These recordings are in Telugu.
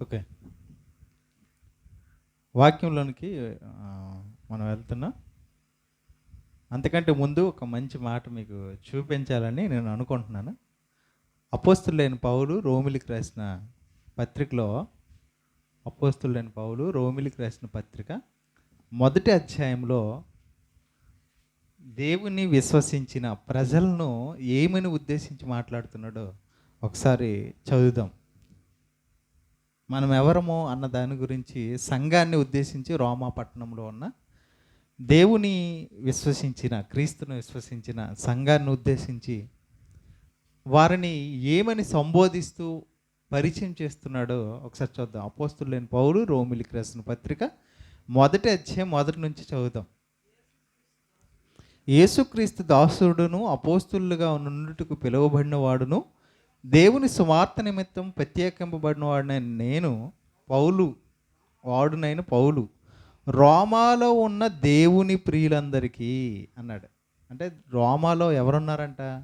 ఓకే. వాక్యంలోనికి మనం వెళ్తున్నాం. అంతకంటే ముందు ఒక మంచి మాట మీకు చూపించాలని నేను అనుకుంటున్నాను. అపోస్తులైన పౌలు రోమిలికి రాసిన పత్రికలో అపోస్తులైన పౌలు రోమిలికి రాసిన పత్రిక మొదటి అధ్యాయంలో దేవుని విశ్వసించిన ప్రజలను ఏమని ఉద్దేశించి మాట్లాడుతున్నాడో ఒకసారి చదువుదాం. మనం ఎవరమో అన్న దాని గురించి సంఘాన్ని ఉద్దేశించి రోమా పట్టణంలో ఉన్న దేవుని విశ్వసించిన క్రీస్తును విశ్వసించిన సంఘాన్ని ఉద్దేశించి వారిని ఏమని సంబోధిస్తూ పరిచయం చేస్తున్నాడో ఒకసారి చూద్దాం. అపోస్తులైన పౌలు రోమిలికి రాసిన పత్రిక మొదటి అధ్యాయం మొదటి నుంచి చదువుదాం. యేసుక్రీస్తు దాసుడును అపోస్తులుగా నుండుటకు పిలువబడిన వాడును దేవుని సువార్త నిమిత్తం ప్రత్యేకింపబడిన వాడినైన నేను పౌలు రోమాలో ఉన్న దేవుని ప్రియులందరికీ అన్నాడు. అంటే రోమాలో ఎవరున్నారంట?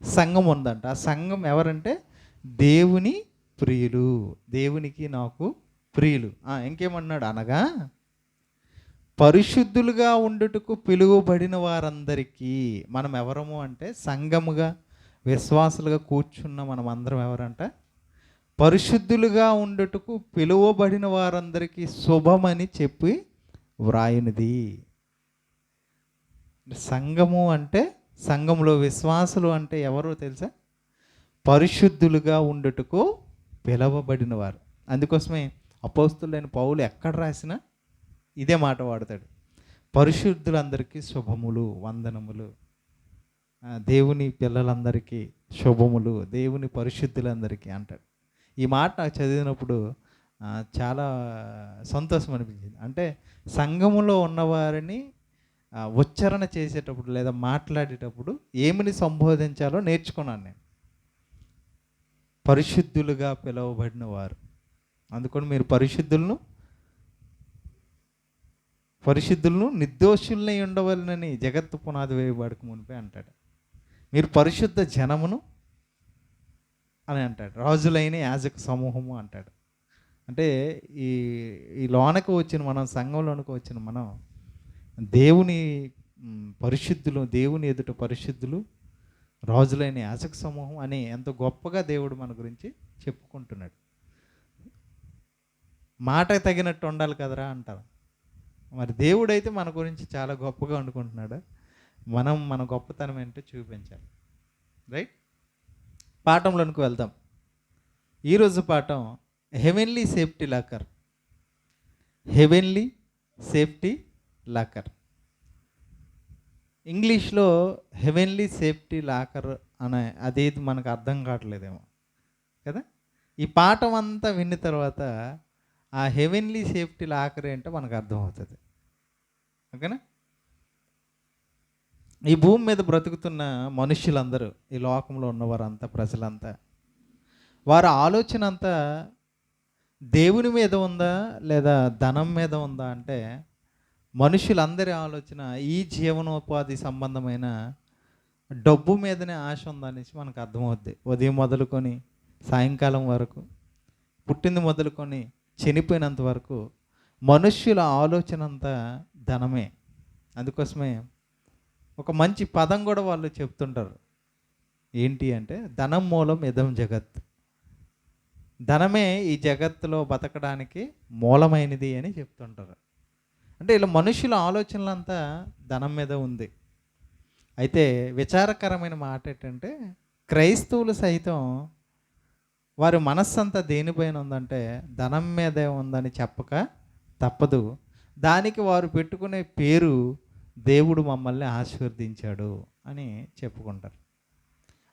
సంఘం ఉందంట. ఆ సంఘం ఎవరంటే దేవుని ప్రియులు, దేవునికి నాకు ప్రియులు. ఇంకేమన్నాడు అనగా పరిశుద్ధులుగా ఉండుటకు పిలువబడిన వారందరికీ. మనం ఎవరము అంటే సంఘముగా విశ్వాసులుగా కూర్చున్న మనం అందరం ఎవరంట? పరిశుద్ధులుగా ఉండుటకు పిలువబడిన వారందరికీ శుభమని చెప్పి వ్రాయినది. సంఘము అంటే సంఘంలో విశ్వాసులు అంటే ఎవరో తెలుసా? పరిశుద్ధులుగా ఉండుటకు పిలవబడిన వారు. అందుకోసమే అపోస్తులైన పౌలు ఎక్కడ రాసినా ఇదే మాట వాడతాడు. పరిశుద్ధులందరికీ శుభములు, వందనములు. దేవుని పిల్లలందరికీ శుభములు, దేవుని పరిశుద్ధులందరికీ అంటాడు. ఈ మాట నాకు చదివినప్పుడు చాలా సంతోషం అనిపించింది. అంటే సంఘములో ఉన్నవారిని ఉచ్చారణ చేసేటప్పుడు లేదా మాట్లాడేటప్పుడు ఏమని సంబోధించాలో నేర్చుకున్నాను నేను. పరిశుద్ధులుగా పిలువబడిన వారు. అందుకని మీరు పరిశుద్ధులను నిర్దోషుల్ని ఉండవలనని జగత్తు పునాది వేయబడక మునిపే అంటాడు. మీరు పరిశుద్ధ జనమును అని అంటాడు. రాజులైన యాజక సమూహము అంటాడు. అంటే ఈ లోనకు వచ్చిన మనం, సంఘంలోనికి వచ్చిన మనం దేవుని పరిశుద్ధులు, దేవుని ఎదుట పరిశుద్ధులు, రాజులైన యాజక సమూహం అని ఎంతో గొప్పగా దేవుడు మన గురించి చెప్పుకుంటున్నాడు. మాట తగినట్టు ఉండాలి కదరా అంటారు. మరి దేవుడైతే మన గురించి చాలా గొప్పగా అనుకుంటున్నాడు. మనం మన గొప్పతనం ఏంటో చూపించాలి. రైట్, పాఠంలోనికి వెళ్దాం. ఈరోజు పాఠం heavenly safety locker. Heavenly safety locker. ఇంగ్లీష్లో హెవెన్లీ సేఫ్టీ లాకర్ అనే అదేది మనకు అర్థం కావట్లేదేమో కదా. ఈ పాఠం అంతా విన్న తర్వాత ఆ హెవెన్లీ సేఫ్టీ లాకర్ ఏంటో మనకు అర్థమవుతుంది. ఓకేనా. ఈ భూమి మీద బ్రతుకుతున్న మనుష్యులందరూ, ఈ లోకంలో ఉన్నవారంతా, ప్రజలంతా, వారి ఆలోచన అంతా దేవుని మీద ఉందా లేదా ధనం మీద ఉందా అంటే మనుషులందరి ఆలోచన ఈ జీవనోపాధి సంబంధమైన డబ్బు మీదనే ఆశ ఉందనేసి మనకు అర్థమవుద్ది. ఉదయం మొదలుకొని సాయంకాలం వరకు, పుట్టింది మొదలుకొని చనిపోయినంత వరకు మనుష్యుల ఆలోచన అంతా ధనమే. అందుకోసమే ఒక మంచి పదం కూడా వాళ్ళు చెప్తుంటారు. ఏంటి అంటే ధనం మూలం ఇదం జగత్. ధనమే ఈ జగత్తులో బతకడానికి మూలమైనది అని చెప్తుంటారు. అంటే ఇలా మనుషుల ఆలోచనలంతా ధనం మీద ఉంది. అయితే విచారకరమైన మాట ఏంటంటే క్రైస్తవులు సైతం వారి మనస్సంతా దేనిపైన ఉందంటే ధనం మీదే ఉందని చెప్పక తప్పదు. దానికి వారు పెట్టుకునే పేరు దేవుడు మమ్మల్ని ఆశీర్వదించాడు అని చెప్పుకుంటారు.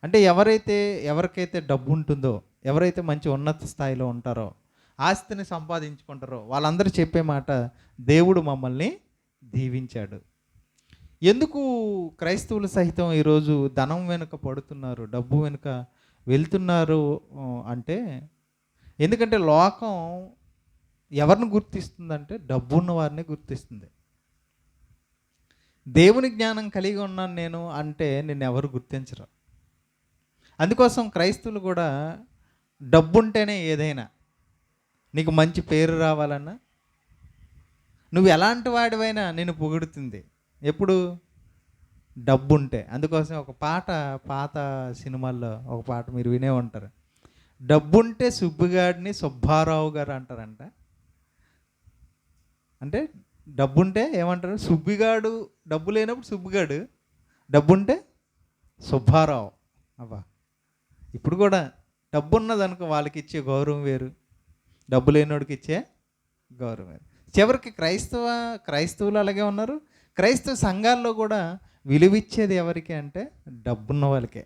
అంటే ఎవరికైతే డబ్బు ఉంటుందో, ఎవరైతే మంచి ఉన్నత స్థాయిలో ఉంటారో, ఆస్తిని సంపాదించుకుంటారో వాళ్ళందరూ చెప్పే మాట దేవుడు మమ్మల్ని దీవించాడు. ఎందుకు క్రైస్తవులు సహితం ఈరోజు ధనం వెనుక పడుతున్నారు, డబ్బు వెనుక వెళ్తున్నారు అంటే, ఎందుకంటే లోకం ఎవరిని గుర్తిస్తుందంటే డబ్బున్న వారిని గుర్తిస్తుంది. దేవుని జ్ఞానం కలిగి ఉన్నాను నేను అంటే నిన్ను ఎవరు గుర్తించరు. అందుకోసం క్రైస్తవులు కూడా డబ్బుంటేనే ఏదైనా, నీకు మంచి పేరు రావాలన్నా, నువ్వు ఎలాంటి వాడివైనా నేను పొగుడుతుంది ఎప్పుడు డబ్బు ఉంటే. అందుకోసం ఒక పాట, పాత సినిమాల్లో ఒక పాట మీరు వినే ఉంటారు. డబ్బుంటే సుబ్బిగాడిని సుబ్బారావు గారు అంటారంట. అంటే డబ్బుంటే ఏమంటారు, సుబ్బిగాడు డబ్బు లేనప్పుడు సుబ్బిగాడు, డబ్బుంటే సుబ్బారావు. అబ్బా, ఇప్పుడు కూడా డబ్బు ఉన్నదనుకో వాళ్ళకి ఇచ్చే గౌరవం వేరు, డబ్బు లేనివాడికి ఇచ్చే గౌరవం వేరు. చివరికి క్రైస్తవులు అలాగే ఉన్నారు. క్రైస్తవ సంఘాల్లో కూడా విలువిచ్చేది ఎవరికి అంటే డబ్బున్న వాళ్ళకే,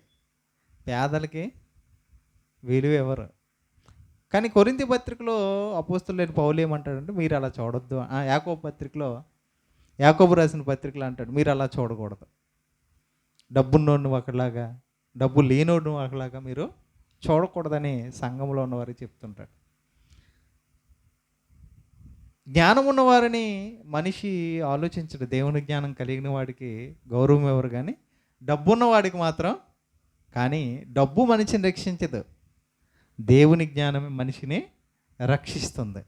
పేదలకి విలువ ఎవరు. కానీ కొరింథీ పత్రికలో అపోస్తలుడైన పౌలు ఏమంటాడంటే మీరు అలా చూడొద్దు. యాకోబు పత్రికలో, యాకోబు రాసిన పత్రికలో అంటాడు మీరు అలా చూడకూడదు. డబ్బున్నోడిని ఒకలాగా, డబ్బు లేనోడిని ఒకలాగా మీరు చూడకూడదని సంఘంలో ఉన్నవారికి చెప్తుంటాడు. జ్ఞానం ఉన్నవారిని మనిషి ఆలోచించడు. దేవుని జ్ఞానం కలిగిన వాడికి గౌరవం ఎవరు, కానీ డబ్బున్న వాడికి మాత్రం. కానీ డబ్బు మనిషిని రక్షించదు, దేవుని జ్ఞానమే మనిషిని రక్షిస్తుంది.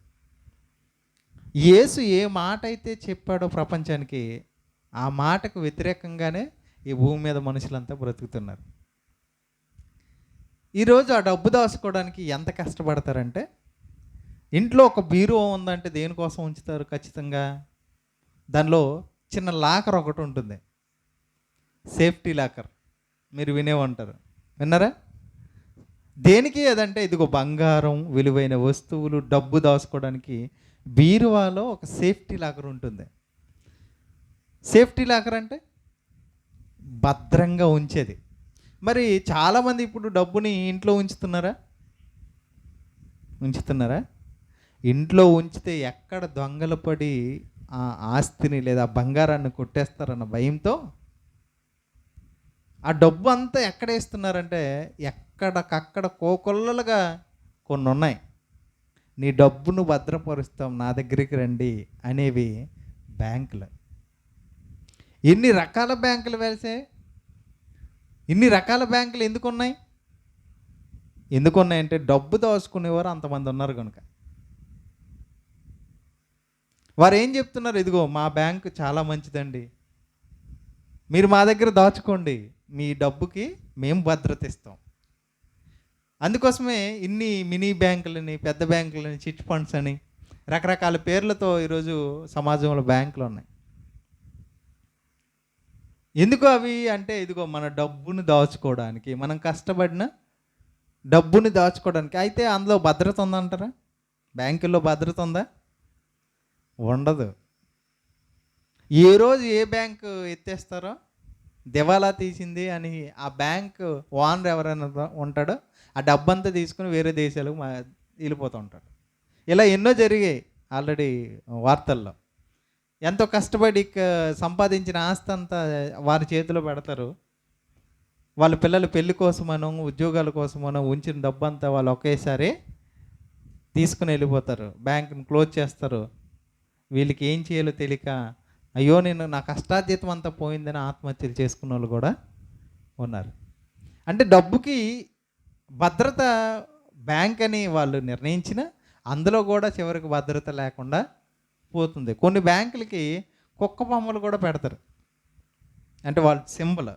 యేసు ఏ మాట అయితే చెప్పాడో ప్రపంచానికి, ఆ మాటకు వ్యతిరేకంగానే ఈ భూమి మీద మనుషులంతా బ్రతుకుతున్నారు. ఈరోజు ఆ డబ్బు దాచుకోవడానికి ఎంత కష్టపడతారంటే, ఇంట్లో ఒక బీరువా ఉందంటే దేనికోసం ఉంచుతారు ఖచ్చితంగా, దానిలో చిన్న లాకర్ ఒకటి ఉంటుంది, సేఫ్టీ లాకర్. మీరు వినే ఉంటారు, విన్నారా? దేనికి అదంటే ఇదిగో బంగారం, విలువైన వస్తువులు, డబ్బు దాచుకోవడానికి బీరువాలో ఒక సేఫ్టీ లాకర్ ఉంటుంది. సేఫ్టీ లాకర్ అంటే భద్రంగా ఉంచేది. మరి చాలామంది ఇప్పుడు డబ్బుని ఇంట్లో ఉంచుతున్నారా? ఇంట్లో ఉంచితే ఎక్కడ దొంగలు పడి ఆ ఆస్తిని లేదా బంగారాన్ని కొట్టేస్తారన్న భయంతో ఆ డబ్బు అంతా ఎక్కడ వేస్తున్నారంటే, ఎక్కడికక్కడ కోకొల్లలుగా కొన్ని ఉన్నాయి. నీ డబ్బును భద్రపరుస్తాం, నా దగ్గరికి రండి అనేవి బ్యాంకులు. ఎన్ని రకాల బ్యాంకులు వెలిసాయి? ఇన్ని రకాల బ్యాంకులు ఎందుకున్నాయంటే డబ్బు దాచుకునేవారు అంతమంది ఉన్నారు కనుక. వారు ఏం చెప్తున్నారు, ఇదిగో మా బ్యాంకు చాలా మంచిదండి, మీరు మా దగ్గర దాచుకోండి, మీ డబ్బుకి మేము భద్రత ఇస్తాం. అందుకోసమే ఇన్ని మినీ బ్యాంకులని, పెద్ద బ్యాంకులని, చిట్ ఫండ్స్ అని రకరకాల పేర్లతో ఈరోజు సమాజంలో బ్యాంకులు ఉన్నాయి. ఎందుకు అవి అంటే, ఇదిగో మన డబ్బును దాచుకోవడానికి, మనం కష్టపడిన డబ్బుని దాచుకోవడానికి. అయితే అందులో భద్రత ఉందంటారా? బ్యాంకుల్లో భద్రత ఉందా? ఉండదు. ఏ రోజు ఏ బ్యాంకు ఎత్తేస్తారో, దివాలా తీసింది అని ఆ బ్యాంకు ఓనర్ ఎవరైనా ఉంటాడో ఆ డబ్బంతా తీసుకుని వేరే దేశాలకు వెళ్ళిపోతూ ఉంటాడు. ఇలా ఎన్నో జరిగాయి ఆల్రెడీ వార్తల్లో. ఎంతో కష్టపడి సంపాదించిన ఆస్తి అంతా వారి చేతిలో పెడతారు. వాళ్ళ పిల్లల పెళ్లి కోసమనో, ఉద్యోగాల కోసమనో ఉంచిన డబ్బంతా వాళ్ళు ఒకేసారి తీసుకుని వెళ్ళిపోతారు, బ్యాంకుని క్లోజ్ చేస్తారు. వీళ్ళకి ఏం చేయాలో తెలియక, అయ్యో నేను నా కష్టార్జితం అంతా పోయిందని ఆత్మహత్యలు చేసుకున్న వాళ్ళు కూడా ఉన్నారు. అంటే డబ్బుకి భద్రత బ్యాంక్ అని వాళ్ళు నిర్ణయించిన, అందులో కూడా చివరికి భద్రత లేకుండా పోతుంది. కొన్ని బ్యాంకులకి కుక్క బొమ్మలు కూడా పెడతారు, అంటే వాళ్ళ సింబల్.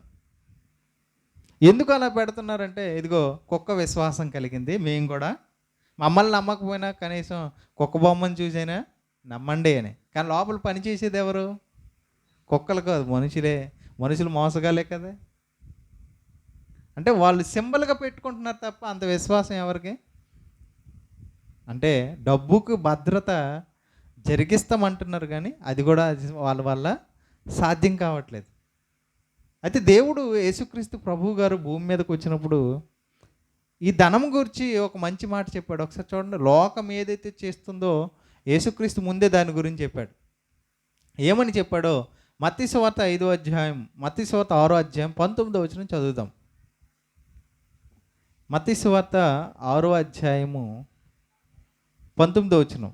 ఎందుకు అలా పెడుతున్నారంటే, ఇదిగో కుక్క విశ్వాసం కలిగింది, మేము కూడా మమ్మల్ని నమ్మకపోయినా కనీసం కుక్క బొమ్మను చూసైనా నమ్మండి అని. కానీ లోపల పనిచేసేది ఎవరు? కుక్కలు కాదు, మనుషులే. మనుషులు మోసగాలే కదా. అంటే వాళ్ళు సింబల్గా పెట్టుకుంటున్నారు తప్ప అంత విశ్వాసం ఎవరికి? అంటే డబ్బుకు భద్రత జరిగిస్తామంటున్నారు, కానీ అది కూడా వాళ్ళ వల్ల సాధ్యం కావట్లేదు. అయితే దేవుడు యేసుక్రీస్తు ప్రభువు గారు భూమి మీదకి వచ్చినప్పుడు ఈ ధనం గురించి ఒక మంచి మాట చెప్పాడు. ఒకసారి చూడండి, లోకం ఏదైతే చేస్తుందో యేసుక్రీస్తు ముందే దాని గురించి చెప్పాడు. ఏమని చెప్పాడో మత్తయి సువార్త 5వ అధ్యాయం, మత్తయి సువార్త 6వ అధ్యాయం 19వ వచనం చదువుదాం. మత్తయి సువార్త 6వ అధ్యాయము 19వ వచనం.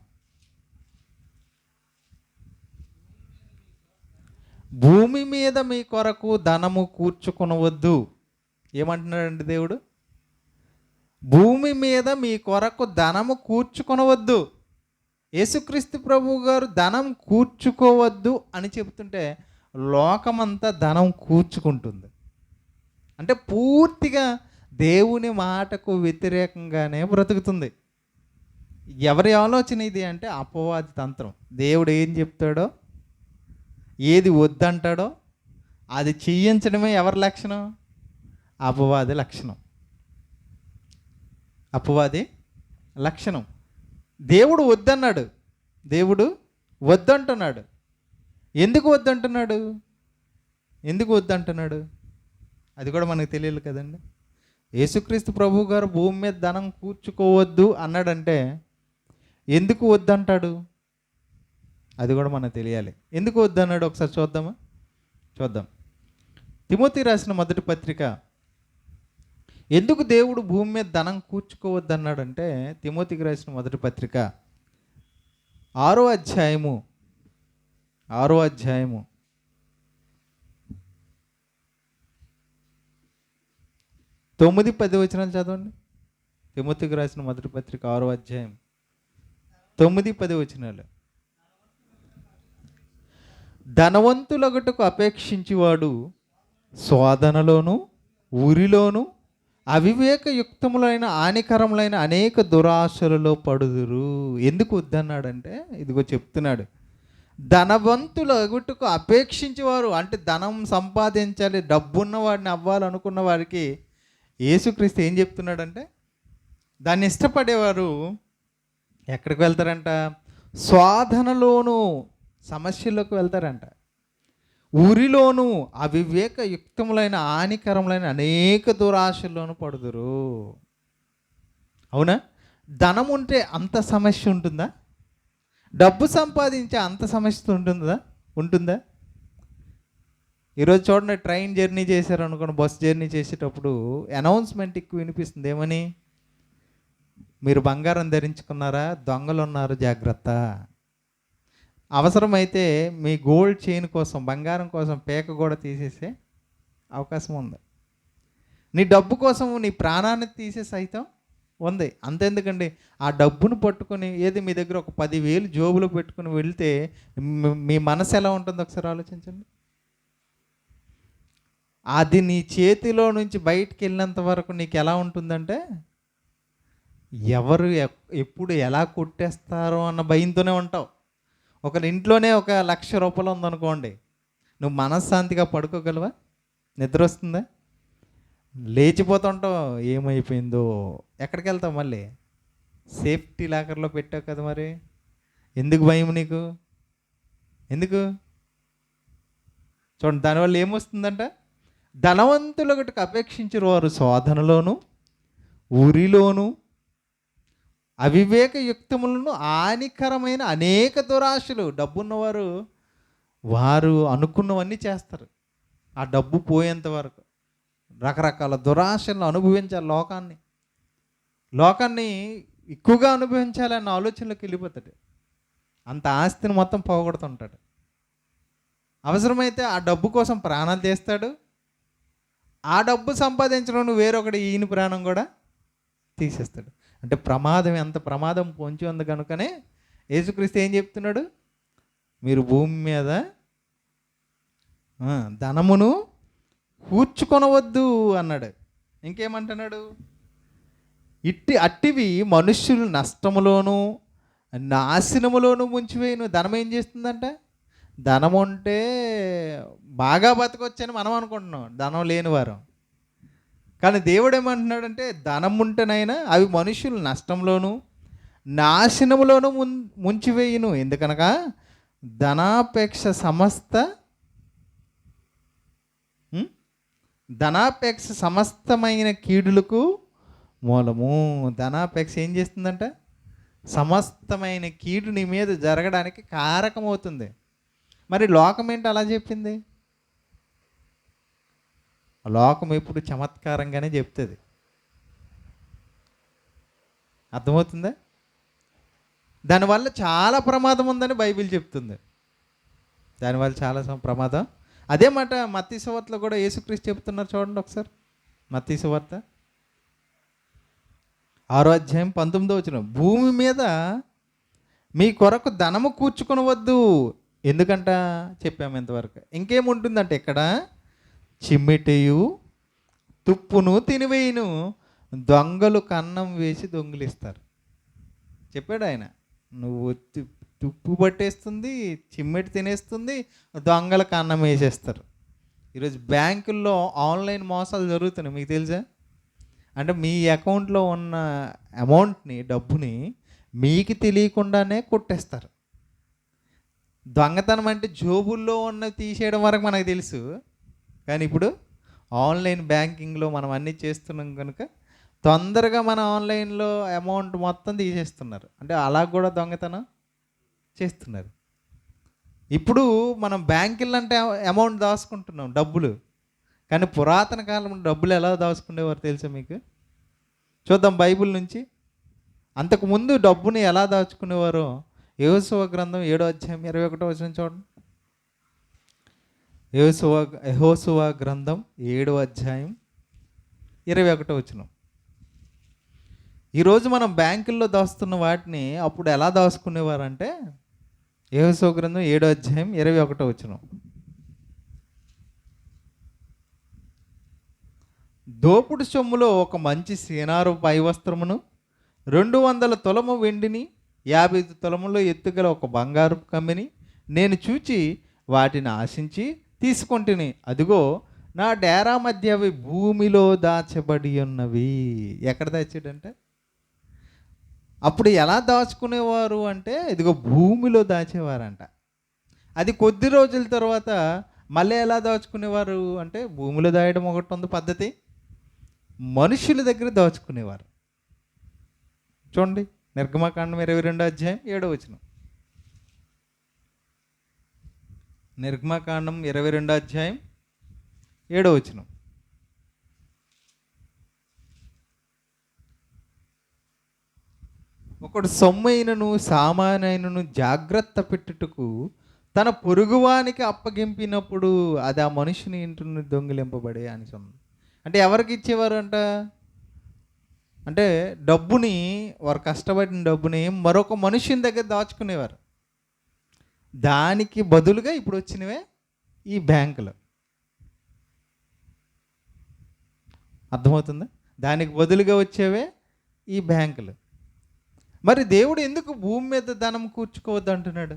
భూమి మీద మీ కొరకు ధనము కూర్చుకొనవద్దు. ఏమంటున్నాడండి దేవుడు? భూమి మీద మీ కొరకు ధనము కూర్చుకొనవద్దు. యేసుక్రీస్తు ప్రభువు గారు ధనం కూర్చుకోవద్దు అని చెప్తుంటే లోకమంతా ధనం కూర్చుకుంటుంది. అంటే పూర్తిగా దేవుని మాటకు వ్యతిరేకంగానే బ్రతుకుతుంది. ఎవరి ఆలోచన ఇది అంటే అపవాది తంత్రం. దేవుడు ఏం చెప్తాడో, ఏది వద్దంటాడో అది చెయ్యించడమే ఎవరి లక్షణం? అపవాది లక్షణం. అపవాది లక్షణం. దేవుడు వద్దన్నాడు, దేవుడు వద్దంటున్నాడు. ఎందుకు వద్దంటున్నాడు? ఎందుకు వద్దంటున్నాడు అది కూడా మనకు తెలియదు కదండి. యేసుక్రీస్తు ప్రభు గారు భూమి మీద ధనం కూర్చుకోవద్దు అన్నాడంటే ఎందుకు వద్దంటాడు అది కూడా మనకు తెలియాలి. ఎందుకు వద్దన్నాడు ఒకసారి చూద్దాం. తిమోతి రాసిన మొదటి పత్రిక, ఎందుకు దేవుడు భూమి మీద ధనం కూర్చుకోవద్దన్నాడంటే తిమోతికి రాసిన మొదటి పత్రిక 6వ అధ్యాయము 9-10 వచనాలు చదవండి. తిమోతికి రాసిన మొదటి పత్రిక 6వ అధ్యాయం 9-10 వచనాలు. ధనవంతులొకటకు అపేక్షించేవాడు శోధనలోను ఉరిలోను అవివేకయుక్తములైన హానికరములైన అనేక దురాశలలో పడుదురు. ఎందుకు వద్దన్నాడంటే ఇదిగో చెప్తున్నాడు. ధనవంతులొకటకు అపేక్షించేవారు అంటే ధనం సంపాదించాలి, డబ్బున్న వాడిని అవ్వాలనుకున్న వారికి యేసుక్రీస్తు ఏం చెప్తున్నాడంటే దాన్ని ఇష్టపడేవారు ఎక్కడికి వెళ్తారంట? శోధనలోను సమస్యల్లోకి వెళ్తారంట, ఊరిలోను అవివేకయుక్తములైన హానికరములైన అనేక దురాశల్లోనూ పడుదురు. అవునా? ధనం ఉంటే అంత సమస్య ఉంటుందా? డబ్బు సంపాదించే అంత సమస్య ఉంటుందా? ఈరోజు చూడండి, ట్రైన్ జర్నీ చేశారు అనుకోండి, బస్ జర్నీ చేసేటప్పుడు అనౌన్స్మెంట్ ఎక్కువ వినిపిస్తుంది. ఏమని? మీరు బంగారం ధరించుకున్నారా, దొంగలు ఉన్నారు జాగ్రత్త. అవసరమైతే మీ గోల్డ్ చైన్ కోసం, బంగారం కోసం పేక కూడా తీసేసే అవకాశం ఉంది. నీ డబ్బు కోసం నీ ప్రాణాన్ని తీసే సైతం ఉంది. అంతెందుకండి, ఆ డబ్బును పట్టుకొని ఏది మీ దగ్గర ఒక 10,000 జోబులో పెట్టుకుని వెళ్తే మీ మనసు ఎలా ఉంటుందో ఒకసారి ఆలోచించండి. అది నీ చేతిలో నుంచి బయటికి వెళ్ళినంత వరకు నీకు ఎలా ఉంటుందంటే ఎవరు ఎప్పుడు ఎలా కొట్టేస్తారో అన్న భయంతోనే ఉంటావు. ఒకరి ఇంట్లోనే ఒక 1,00,000 రూపాయలు ఉందనుకోండి, నువ్వు మనశ్శాంతిగా పడుకోగలవా? నిద్ర వస్తుందా? లేచిపోతుంటావు, ఏమైపోయిందో. ఎక్కడికి వెళ్తావు? మళ్ళీ సేఫ్టీ లాకర్లో పెట్టావు కదా. మరి ఎందుకు భయం నీకు? ఎందుకు? చూడండి, దానివల్ల ఏమొస్తుందంట? ధనవంతులొకటికి అపేక్షించిన వారు శోధనలోను ఉరిలోను అవివేకయుక్తములను హానికరమైన అనేక దురాశలు. డబ్బున్నవారు వారు అనుకున్నవన్నీ చేస్తారు ఆ డబ్బు పోయేంత వరకు. రకరకాల దురాశలను అనుభవించాలి, లోకాన్ని ఎక్కువగా అనుభవించాలన్న ఆలోచనలోకి వెళ్ళిపోతాడు. అంత ఆస్తిని మొత్తం పోగొడుతుంటాడు. అవసరమైతే ఆ డబ్బు కోసం ప్రాణాలు తీస్తాడు. ఆ డబ్బు సంపాదించడం వేరొకటి ఈయన ప్రాణం కూడా తీసేస్తాడు. అంటే ప్రమాదం, ఎంత ప్రమాదం పొంచి ఉంది కనుకనే యేసుక్రీస్తు ఏం చెప్తున్నాడు? మీరు భూమి మీద ధనమును కూర్చుకొనవద్దు అన్నాడు. ఇంకేమంటున్నాడు? అట్టివి మనుష్యులు నష్టములోను నాశనములోను ముంచివేయును. ధనం ఏం చేస్తుందంట? ధనం ఉంటే బాగా బతకొచ్చని మనం అనుకుంటున్నాం, ధనం లేని వారు. కానీ దేవుడు ఏమంటున్నాడంటే ధనం ఉంటేనైనా అవి మనుషులు నష్టంలోను నాశనములోను ముంచివేయును. ఎందుకనగా ధనాపేక్ష సమస్తమైన కీడులకు మూలము. ధనాపేక్ష ఏం చేస్తుందంట? సమస్తమైన కీడు నీ మీద జరగడానికి కారకమవుతుంది. మరి లోకం ఏంటి అలా చెప్పింది? లోకం ఎప్పుడు చమత్కారంగానే చెప్తుంది. అర్థమవుతుందా? దానివల్ల చాలా ప్రమాదం ఉందని బైబిల్ చెప్తుంది. దానివల్ల చాలా ప్రమాదం. అదే మాట మత్తయి సువార్తలో కూడా యేసుక్రీస్తు చెప్తున్నారు. చూడండి ఒకసారి, మత్తయి సువార్త 6వ అధ్యాయం 19వ వచనం. భూమి మీద మీ కొరకు ధనము కూర్చుకొనవద్దు. ఎందుకంట చెప్పాము ఇంతవరకు. ఇంకేముంటుందంటే ఇక్కడ చిమ్మెటయు తుప్పును తినివేయును, దొంగలు కన్నం వేసి దొంగిలిస్తారు. చెప్పాడు ఆయన, నువ్వు తుప్పు పట్టేస్తుంది, చిమ్మెటి తినేస్తుంది, దొంగలకు అన్నం వేసేస్తారు. ఈరోజు బ్యాంకుల్లో ఆన్లైన్ మోసాలు జరుగుతున్నాయి, మీకు తెలుసా? అంటే మీ అకౌంట్లో ఉన్న అమౌంట్ని, డబ్బుని మీకు తెలియకుండానే కొట్టేస్తారు. దొంగతనం అంటే జోబుల్లో ఉన్నవి తీసేయడం వరకు మనకు తెలుసు, కానీ ఇప్పుడు ఆన్లైన్ బ్యాంకింగ్లో మనం అన్నీ చేస్తున్నాం కనుక తొందరగా మన ఆన్లైన్లో అమౌంట్ మొత్తం తీసేస్తున్నారు. అంటే అలా కూడా దొంగతనం చేస్తున్నారు. ఇప్పుడు మనం బ్యాంకులు అంటే అమౌంట్ దాచుకుంటున్నాం, డబ్బులు. కానీ పురాతన కాలంలో డబ్బులు ఎలా దాచుకునేవారు తెలుసా మీకు? చూద్దాం బైబిల్ నుంచి. అంతకుముందు డబ్బుని ఎలా దాచుకునేవారో యెహోషువ గ్రంథం 7వ అధ్యాయం 21వ వచనం చూడండి. యెహోషువ గ్రంథం 7వ అధ్యాయం 21వ వచనం. ఈరోజు మనం బ్యాంకుల్లో దాస్తున్న వాటిని అప్పుడు ఎలా దాచుకునేవారంటే, యెహోషువ గ్రంథం 7వ అధ్యాయం 21వ వచనం. దోపుడు సొమ్ములో ఒక మంచి సీనారు పై వస్త్రమును, 200 తులము వెండిని, 50 తులములో ఎత్తుగల ఒక బంగారు కమ్మిని నేను చూచి వాటిని ఆశించి తీసుకొంటిని. అదిగో నా డేరా మధ్య అవి భూమిలో దాచబడి ఉన్నవి. ఎక్కడ దాచాడంటే, అప్పుడు ఎలా దాచుకునేవారు అంటే ఇదిగో భూమిలో దాచేవారంట. అది కొద్ది రోజుల తర్వాత మళ్ళీ ఎలా దాచుకునేవారు అంటే, భూమిలో దాయడం ఒకటి ఉంది పద్ధతి, మనుషుల దగ్గర దాచుకునేవారు. చూడండి నిర్గమకాండం 22వ అధ్యాయం 7వ వచనం. నిర్గమకాండం 22వ అధ్యాయం 7వ వచనం. ఒకడు సొమ్మైనను సామానైనను జాగ్రత్త పెట్టుటకు తన పొరుగువానికి అప్పగింపినప్పుడు అది ఆ మనిషిని ఇంటి నుండి దొంగిలింపబడే అని ఉంది. అంటే ఎవరికి ఇచ్చేవారు అంట అంటే, డబ్బుని, వారు కష్టపడిన డబ్బుని మరొక మనుషుని దగ్గర దాచుకునేవారు. దానికి బదులుగా ఇప్పుడు వచ్చినవే ఈ బ్యాంకులు. అర్థమవుతుందా? దానికి బదులుగా వచ్చేవే ఈ బ్యాంకులు. మరి దేవుడు ఎందుకు భూమి మీద ధనం కూర్చుకోవద్దు అంటున్నాడు?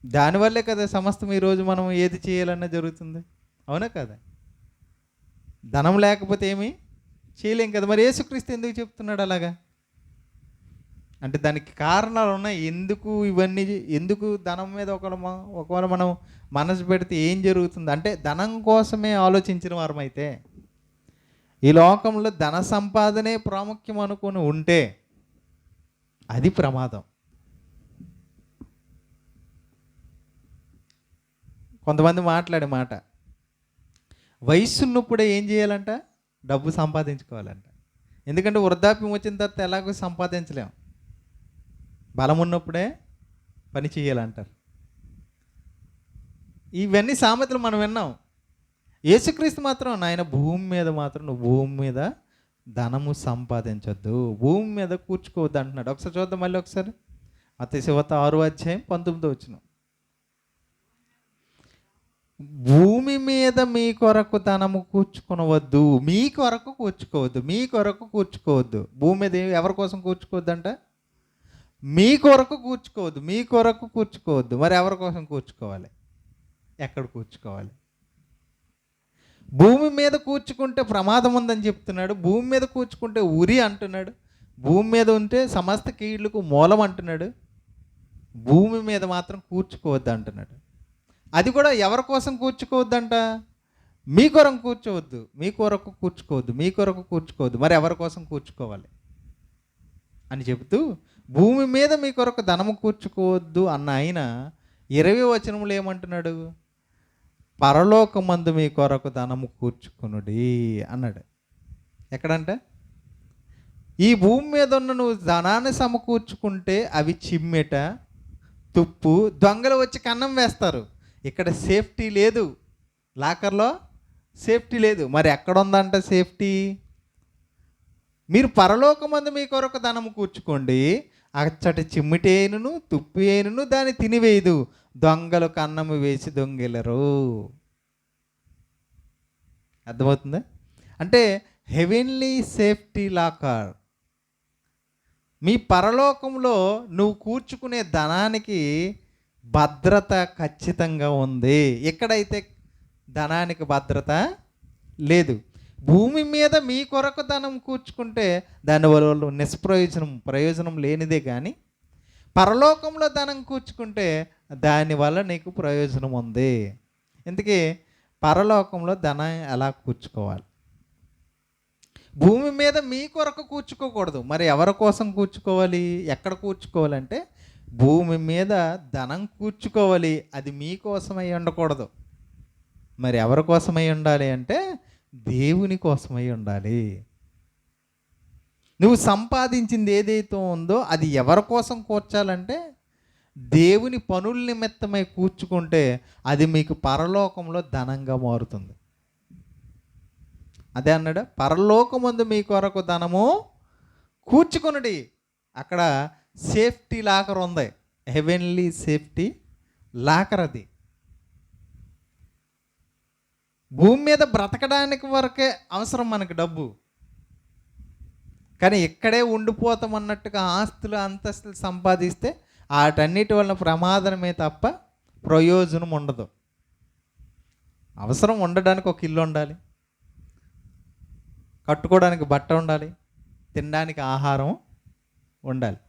దానివల్లే కదా సమస్తం ఈరోజు మనం ఏది చేయాలన్నా జరుగుతుంది, అవునా కదా? ధనం లేకపోతే ఏమీ చేయలేం కదా. మరి యేసుక్రీస్తు ఎందుకు చెప్తున్నాడు అలాగా? అంటే దానికి కారణాలు ఉన్నాయి. ఎందుకు ఇవన్నీ, ఎందుకు ధనం మీద ఒకవేళ మనం మనసు పెడితే ఏం జరుగుతుంది అంటే, ధనం కోసమే ఆలోచించిన వారమైతే, ఈ లోకంలో ధన సంపాదనే ప్రాముఖ్యం అనుకుని ఉంటే అది ప్రమాదం. కొంతమంది మాట్లాడే మాట, వయసు ఉన్నప్పుడే ఏం చేయాలంట? డబ్బు సంపాదించుకోవాలంట. ఎందుకంటే వృద్ధాప్యం వచ్చిన తర్వాత ఎలాగో సంపాదించలేం, బలం ఉన్నప్పుడే పని చేయాలంటారు. ఇవన్నీ సామెతలు మనం విన్నాం. యేసుక్రీస్తు మాత్రం, నాయన భూమి మీద మాత్రం నువ్వు భూమి మీద ధనము సంపాదించొద్దు, భూమి మీద కూర్చుకోవద్దు అంటున్నాడు. ఒకసారి చూద్దాం మళ్ళీ ఒకసారి. మత్తయి సువార్త 6వ అధ్యాయం 19వ వచనం. భూమి మీద మీ కొరకు ధనము కూర్చుకొనవద్దు, మీ కొరకు కూర్చుకోవద్దు, మీ కొరకు కూర్చుకోవద్దు. భూమి మీద ఎవరి కోసం కూర్చుకోవద్దు అంట? మీ కొరకు కూర్చుకోవద్దు, మీ కొరకు కూర్చుకోవద్దు. మరి ఎవరి కోసం కూర్చుకోవాలి? ఎక్కడ కూర్చుకోవాలి? భూమి మీద కూర్చుకుంటే ప్రమాదం ఉందని చెప్తున్నాడు. భూమి మీద కూర్చుకుంటే ఉరి అంటున్నాడు. భూమి మీద ఉంటే సమస్త కీళ్లకు మూలం అంటున్నాడు. భూమి మీద మాత్రం కూర్చుకోవద్దు అంటున్నాడు. అది కూడా ఎవరి కోసం కూర్చుకోవద్దంట? మీ కొరకు కూర్చోవద్దు, మీ కొరకు కూర్చుకోవద్దు, మీ కొరకు కూర్చుకోవద్దు. మరి ఎవరి కోసం కూర్చుకోవాలి అని చెబుతూ, భూమి మీద మీ కొరకు ధనము కూర్చుకోవద్దు అన్న ఆయన 20వ వచనంలో ఏమంటున్నాడు? పరలోకమందు మీ కొరకు ధనము కూర్చుకొనుడి అన్నాడు. ఎక్కడంటే, ఈ భూమి మీద ఉన్న నువ్వు ధనాన్ని సమకూర్చుకుంటే అవి చిమ్మెట, తుప్పు, దొంగలు వచ్చి కన్నం వేస్తారు. ఇక్కడ సేఫ్టీ లేదు, లాకర్లో సేఫ్టీ లేదు. మరి ఎక్కడ ఉందంట సేఫ్టీ? మీరు పరలోకమందు మీ కొరకు ధనము కూర్చుకోండి, అచ్చటి చిమ్మిటేనును తుప్పేనును దాన్ని తినివేయదు, దొంగలు కన్నము వేసి దొంగిలరు. అర్థమవుతుందా? అంటే హెవెన్లీ సేఫ్టీ లాకర్. మీ పరలోకంలో నువ్వు కూర్చుకునే ధనానికి భద్రత ఖచ్చితంగా ఉంది. ఎక్కడైతే ధనానికి భద్రత లేదు. భూమి మీద మీ కొరకు ధనం కూర్చుకుంటే దానివల్ల ప్రయోజనం లేనిదే. కానీ పరలోకంలో ధనం కూర్చుకుంటే దానివల్ల నీకు ప్రయోజనం ఉంది. ఇందుకే పరలోకంలో ధనం ఎలా కూర్చుకోవాలి? భూమి మీద మీ కొరకు కూర్చుకోకూడదు. మరి ఎవరి కోసం కూర్చుకోవాలి? ఎక్కడ కూర్చుకోవాలంటే భూమి మీద ధనం కూర్చుకోవాలి. అది మీకోసమై ఉండకూడదు. మరి ఎవరి కోసమై ఉండాలి అంటే దేవుని కోసమై ఉండాలి. నువ్వు సంపాదించింది ఏదైతే ఉందో అది ఎవరి కోసం కూర్చాలంటే దేవుని పనుల నిమిత్తమై కూర్చుకుంటే అది మీకు పరలోకంలో ధనంగా మారుతుంది. అదే అన్నాడు, పరలోకమందు మీ కొరకు ధనము కూర్చుకొనుడి. అక్కడ సేఫ్టీ లాకర్ ఉంది, హెవెన్లీ సేఫ్టీ లాకర్. అది భూమి మీద బ్రతకడానికి వరకే అవసరం మనకు డబ్బు, కానీ ఇక్కడే ఉండిపోతాం అన్నట్టుగా ఆస్తులు అంతస్తులు సంపాదిస్తే వాటన్నిటి వలన ప్రమాదమే తప్ప ప్రయోజనం ఉండదు. అవసరం ఉండడానికి ఒక ఇల్లు ఉండాలి, కట్టుకోవడానికి బట్ట ఉండాలి, తినడానికి ఆహారం ఉండాలి.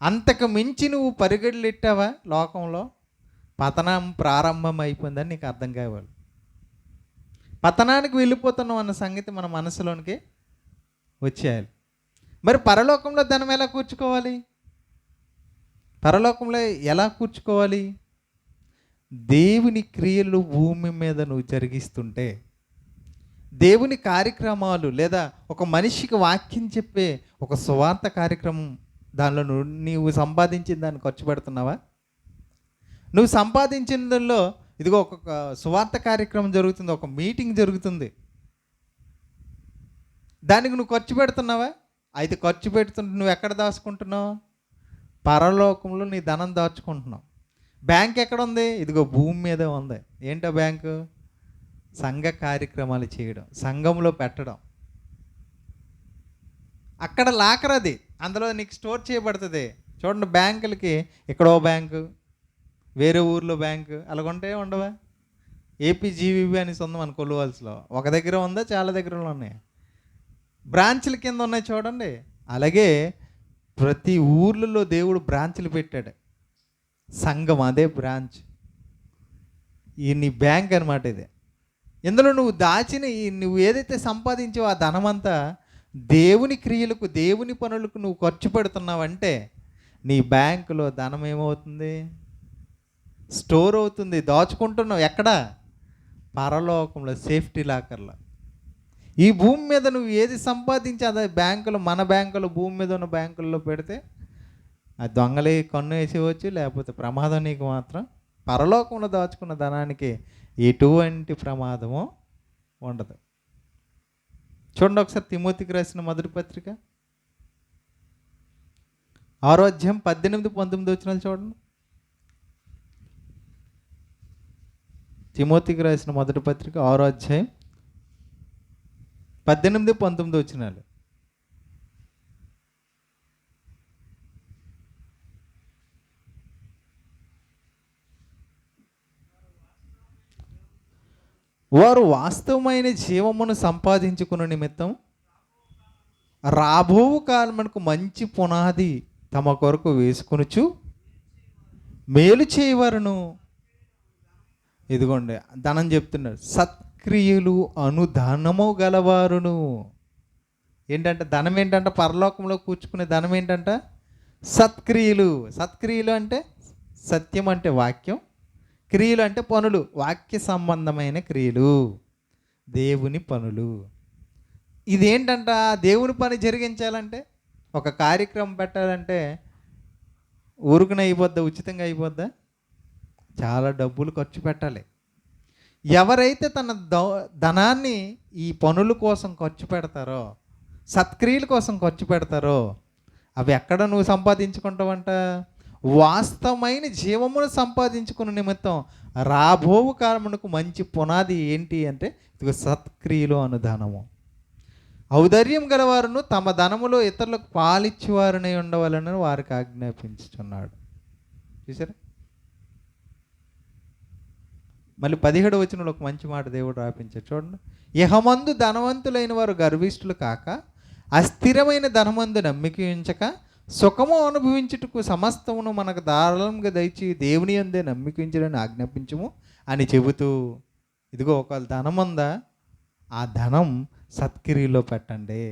అంతకు మించి నువ్వు పరిగెళ్ళెట్టావా లోకంలో, పతనం ప్రారంభం అయిపోయిందని నీకు అర్థం కావాలి. పతనానికి వెళ్ళిపోతున్నావు అన్న సంగతి మన మనసులోనికి వచ్చేయాలి. మరి పరలోకంలో ధనం ఎలా కూర్చుకోవాలి? పరలోకంలో ఎలా కూర్చుకోవాలి? దేవుని క్రియలు భూమి మీద నువ్వు జరిగిస్తుంటే, దేవుని కార్యక్రమాలు లేదా ఒక మనిషికి వాక్యం చెప్పే ఒక సువార్త కార్యక్రమం, దానిలో నువ్వు సంపాదించిన దాన్ని ఖర్చు పెడుతున్నావా? నువ్వు సంపాదించిన దానిలో ఇదిగో ఒక సువార్త కార్యక్రమం జరుగుతుంది, ఒక మీటింగ్ జరుగుతుంది, దానికి నువ్వు ఖర్చు పెడుతున్నావా? అయితే ఖర్చు పెడుతుంటే నువ్వు ఎక్కడ దాచుకుంటున్నావు? పరలోకంలో నీ ధనం దాచుకుంటున్నావు. బ్యాంక్ ఎక్కడ ఉంది? ఇదిగో భూమి మీదే ఉంది. ఏంటో బ్యాంకు? సంఘ కార్యక్రమాలు చేయడం, సంఘంలో పెట్టడం. అక్కడ లాకర్ అది, అందులో నీకు స్టోర్ చేయబడుతుంది. చూడండి, బ్యాంకులకి ఇక్కడో బ్యాంకు, వేరే ఊర్లో బ్యాంకు, అలాగుంటే ఉండవా? ఏపీజీవీబీ అని ఉంది మన కొలువాల్సిలో, ఒక దగ్గర ఉందా, చాలా దగ్గరలో ఉన్నాయి. బ్రాంచ్ల కింద ఉన్నాయి చూడండి. అలాగే ప్రతి ఊర్లలో దేవుడు బ్రాంచ్లు పెట్టాడు. సంఘం అదే బ్రాంచ్. ఈ నీ బ్యాంక్ అనమాట ఇది. ఇందులో నువ్వు దాచిన నువ్వు ఏదైతే సంపాదించావో ఆ ధనమంతా దేవుని క్రియలకు, దేవుని పనులకు నువ్వు ఖర్చు పెడుతున్నావంటే నీ బ్యాంకులో ధనం ఏమవుతుంది? స్టోర్ అవుతుంది. దాచుకుంటున్నావు ఎక్కడ? పరలోకంలో సేఫ్టీ లాకర్లో. ఈ భూమి మీద నువ్వు ఏది సంపాదించి అదే బ్యాంకులో, మన బ్యాంకులో, భూమి మీద ఉన్న బ్యాంకుల్లో పెడితే ఆ దొంగలే కన్ను వేసేవచ్చు, లేకపోతే ప్రమాదం నీకు మాత్రం. పరలోకంలో దాచుకున్న ధనానికి ఎటువంటి ప్రమాదమో ఉండదు. చూడండి ఒకసారి తిమోతికి రాసిన మొదటి పత్రిక 6వ అధ్యాయం 18-19 వచనాలు చూడండి. తిమోతికి రాసిన మొదటి పత్రిక 6వ అధ్యాయం 18-19 వచనాలు. వారు వాస్తవమైన జీవమును సంపాదించుకున్న నిమిత్తం రాబో కాలమునకు మంచి పునాది తమ కొరకు వేసుకొనుచు మేలు చేయవారును. ఇదిగోండి ధనం చెప్తున్నారు, సత్క్రియలు అనుదానము గలవారును. ఏంటంటే ధనం ఏంటంటే పరలోకంలో కూర్చుకునే ధనం ఏంటంట? సత్క్రియలు. సత్క్రియలు అంటే సత్యం అంటే వాక్యం, క్రియలు అంటే పనులు, వాక్య సంబంధమైన క్రియలు, దేవుని పనులు. ఇదేంటంట? దేవుని పని జరిగించాలంటే, ఒక కార్యక్రమం పెట్టాలంటే ఊరుకునే అయిపోద్దా? ఉచితంగా అయిపోద్దా? చాలా డబ్బులు ఖర్చు పెట్టాలి. ఎవరైతే తన ధనాన్ని ఈ పనుల కోసం ఖర్చు పెడతారో, సత్క్రియల కోసం ఖర్చు పెడతారో, అవి ఎక్కడ నువ్వు సంపాదించుకుంటావంట? వాస్తవమైన జీవమును సంపాదించుకున్న నిమిత్తం రాబోవు కాలమునకు మంచి పునాది ఏంటి అంటే ఇదిగో సత్క్రియలు అనుదానము. ఔదార్యం గలవారును తమ ధనములో ఇతరులకు పాలిచ్చేవారనే ఉండవాలని వారికి ఆజ్ఞాపించుచున్నాడు. చూసారా? మళ్ళీ 17వ వచనంలో ఒక మంచి మాట దేవుడు రాపించాడు చూడండి. ఇహమందు ధనవంతులైన వారు గర్విష్ఠులు కాక అస్థిరమైన ధనమందు నమ్మిక ఉంచక సుఖము అనుభవించుటకు సమస్తమును మనకు ధారాళంగా దయచి దేవుని యందే నమ్మిక ఉంచాలని ఆజ్ఞాపించము అని చెబుతూ, ఇదిగో ఒకవేళ ధనం ఉందా, ఆ ధనం సత్క్రియలో పెట్టండి.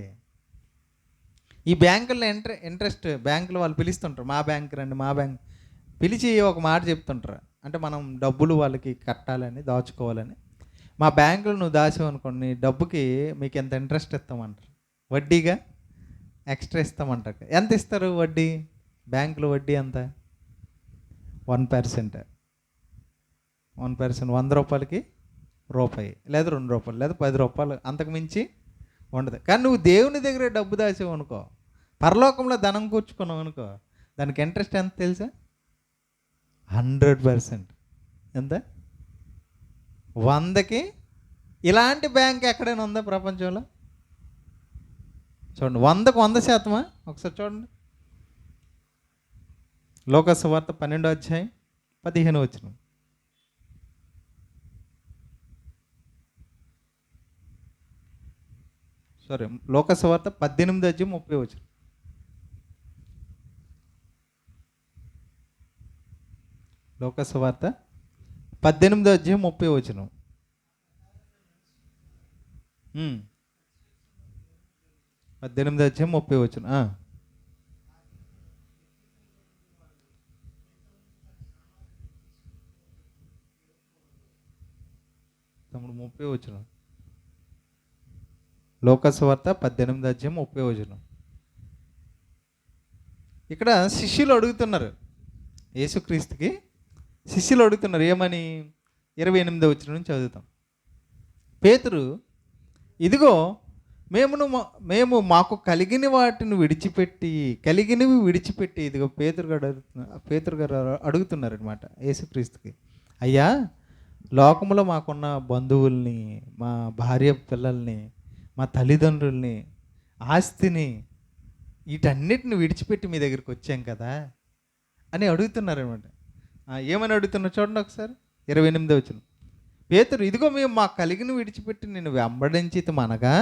ఈ బ్యాంకుల్లో ఇంట్రెస్ట్ బ్యాంకులు వాళ్ళు పిలుస్తుంటారు, మా బ్యాంక్ రండి, మా బ్యాంక్ పిలిచి ఒక మాట చెప్తుంటారు. అంటే మనం డబ్బులు వాళ్ళకి కట్టాలని, దాచుకోవాలని. మా బ్యాంకులో నువ్వు దాచావనుకోండి, డబ్బుకి మీకు ఎంత ఇంట్రెస్ట్ ఇస్తామంటారు, వడ్డీగా ఎక్స్ట్రా ఇస్తామంటారు. ఎంత ఇస్తారు వడ్డీ? బ్యాంకులో వడ్డీ ఎంత? 1%. 1%, 100 రూపాయలకి రూపాయి, లేదా 2 రూపాయలు, లేదా 10 రూపాయలు, అంతకు మించి ఉండదు. కానీ నువ్వు దేవుని దగ్గర డబ్బు దాచావు అనుకో, పరలోకంలో ధనం కూర్చుకున్నావు అనుకో, దానికి ఇంట్రెస్ట్ ఎంత తెలుసా? 100%. ఎంత? 100కి. ఇలాంటి బ్యాంక్ ఎక్కడైనా ఉందా ప్రపంచంలో? చూడండి, 100కు 100%. ఒకసారి చూడండి, లోకాసు వార్త 12వ అధ్యాయం 15వ వచనం. లోకాసు వార్త 18వ అధ్యాయం 30వ వచనం. లోకాసు వార్త 18వ అధ్యాయం 30వ వచనం. పద్దెనిమిది అధ్యాయం 30 వచనం. తమ్ముడు 30 వచనం. లోకాసు వార్త 18 అధ్యాయం 30 వచనం. ఇక్కడ శిష్యులు అడుగుతున్నారు, యేసుక్రీస్తుకి శిష్యులు అడుగుతున్నారు ఏమని? 28వ వచనం నుంచి చదువుతాం. పేతురు, ఇదిగో మేము మాకు కలిగిన వాటిని కలిగినవి విడిచిపెట్టి, ఇదిగో పేతురు గారు అడుగుతున్నారు అనమాట యేసుక్రీస్తుకి, అయ్యా లోకంలో మాకున్న బంధువుల్ని, మా భార్య పిల్లల్ని, మా తల్లిదండ్రుల్ని, ఆస్తిని, వీటన్నిటిని విడిచిపెట్టి మీ దగ్గరికి వచ్చాం కదా అని అడుగుతున్నారు అనమాట. ఏమని అడుగుతున్నారు చూడండి ఒకసారి, 28వ వచనం. పేతురు, ఇదిగో మేము మాకు కలిగిన విడిచిపెట్టి నేను వెంబడించితం అనగా,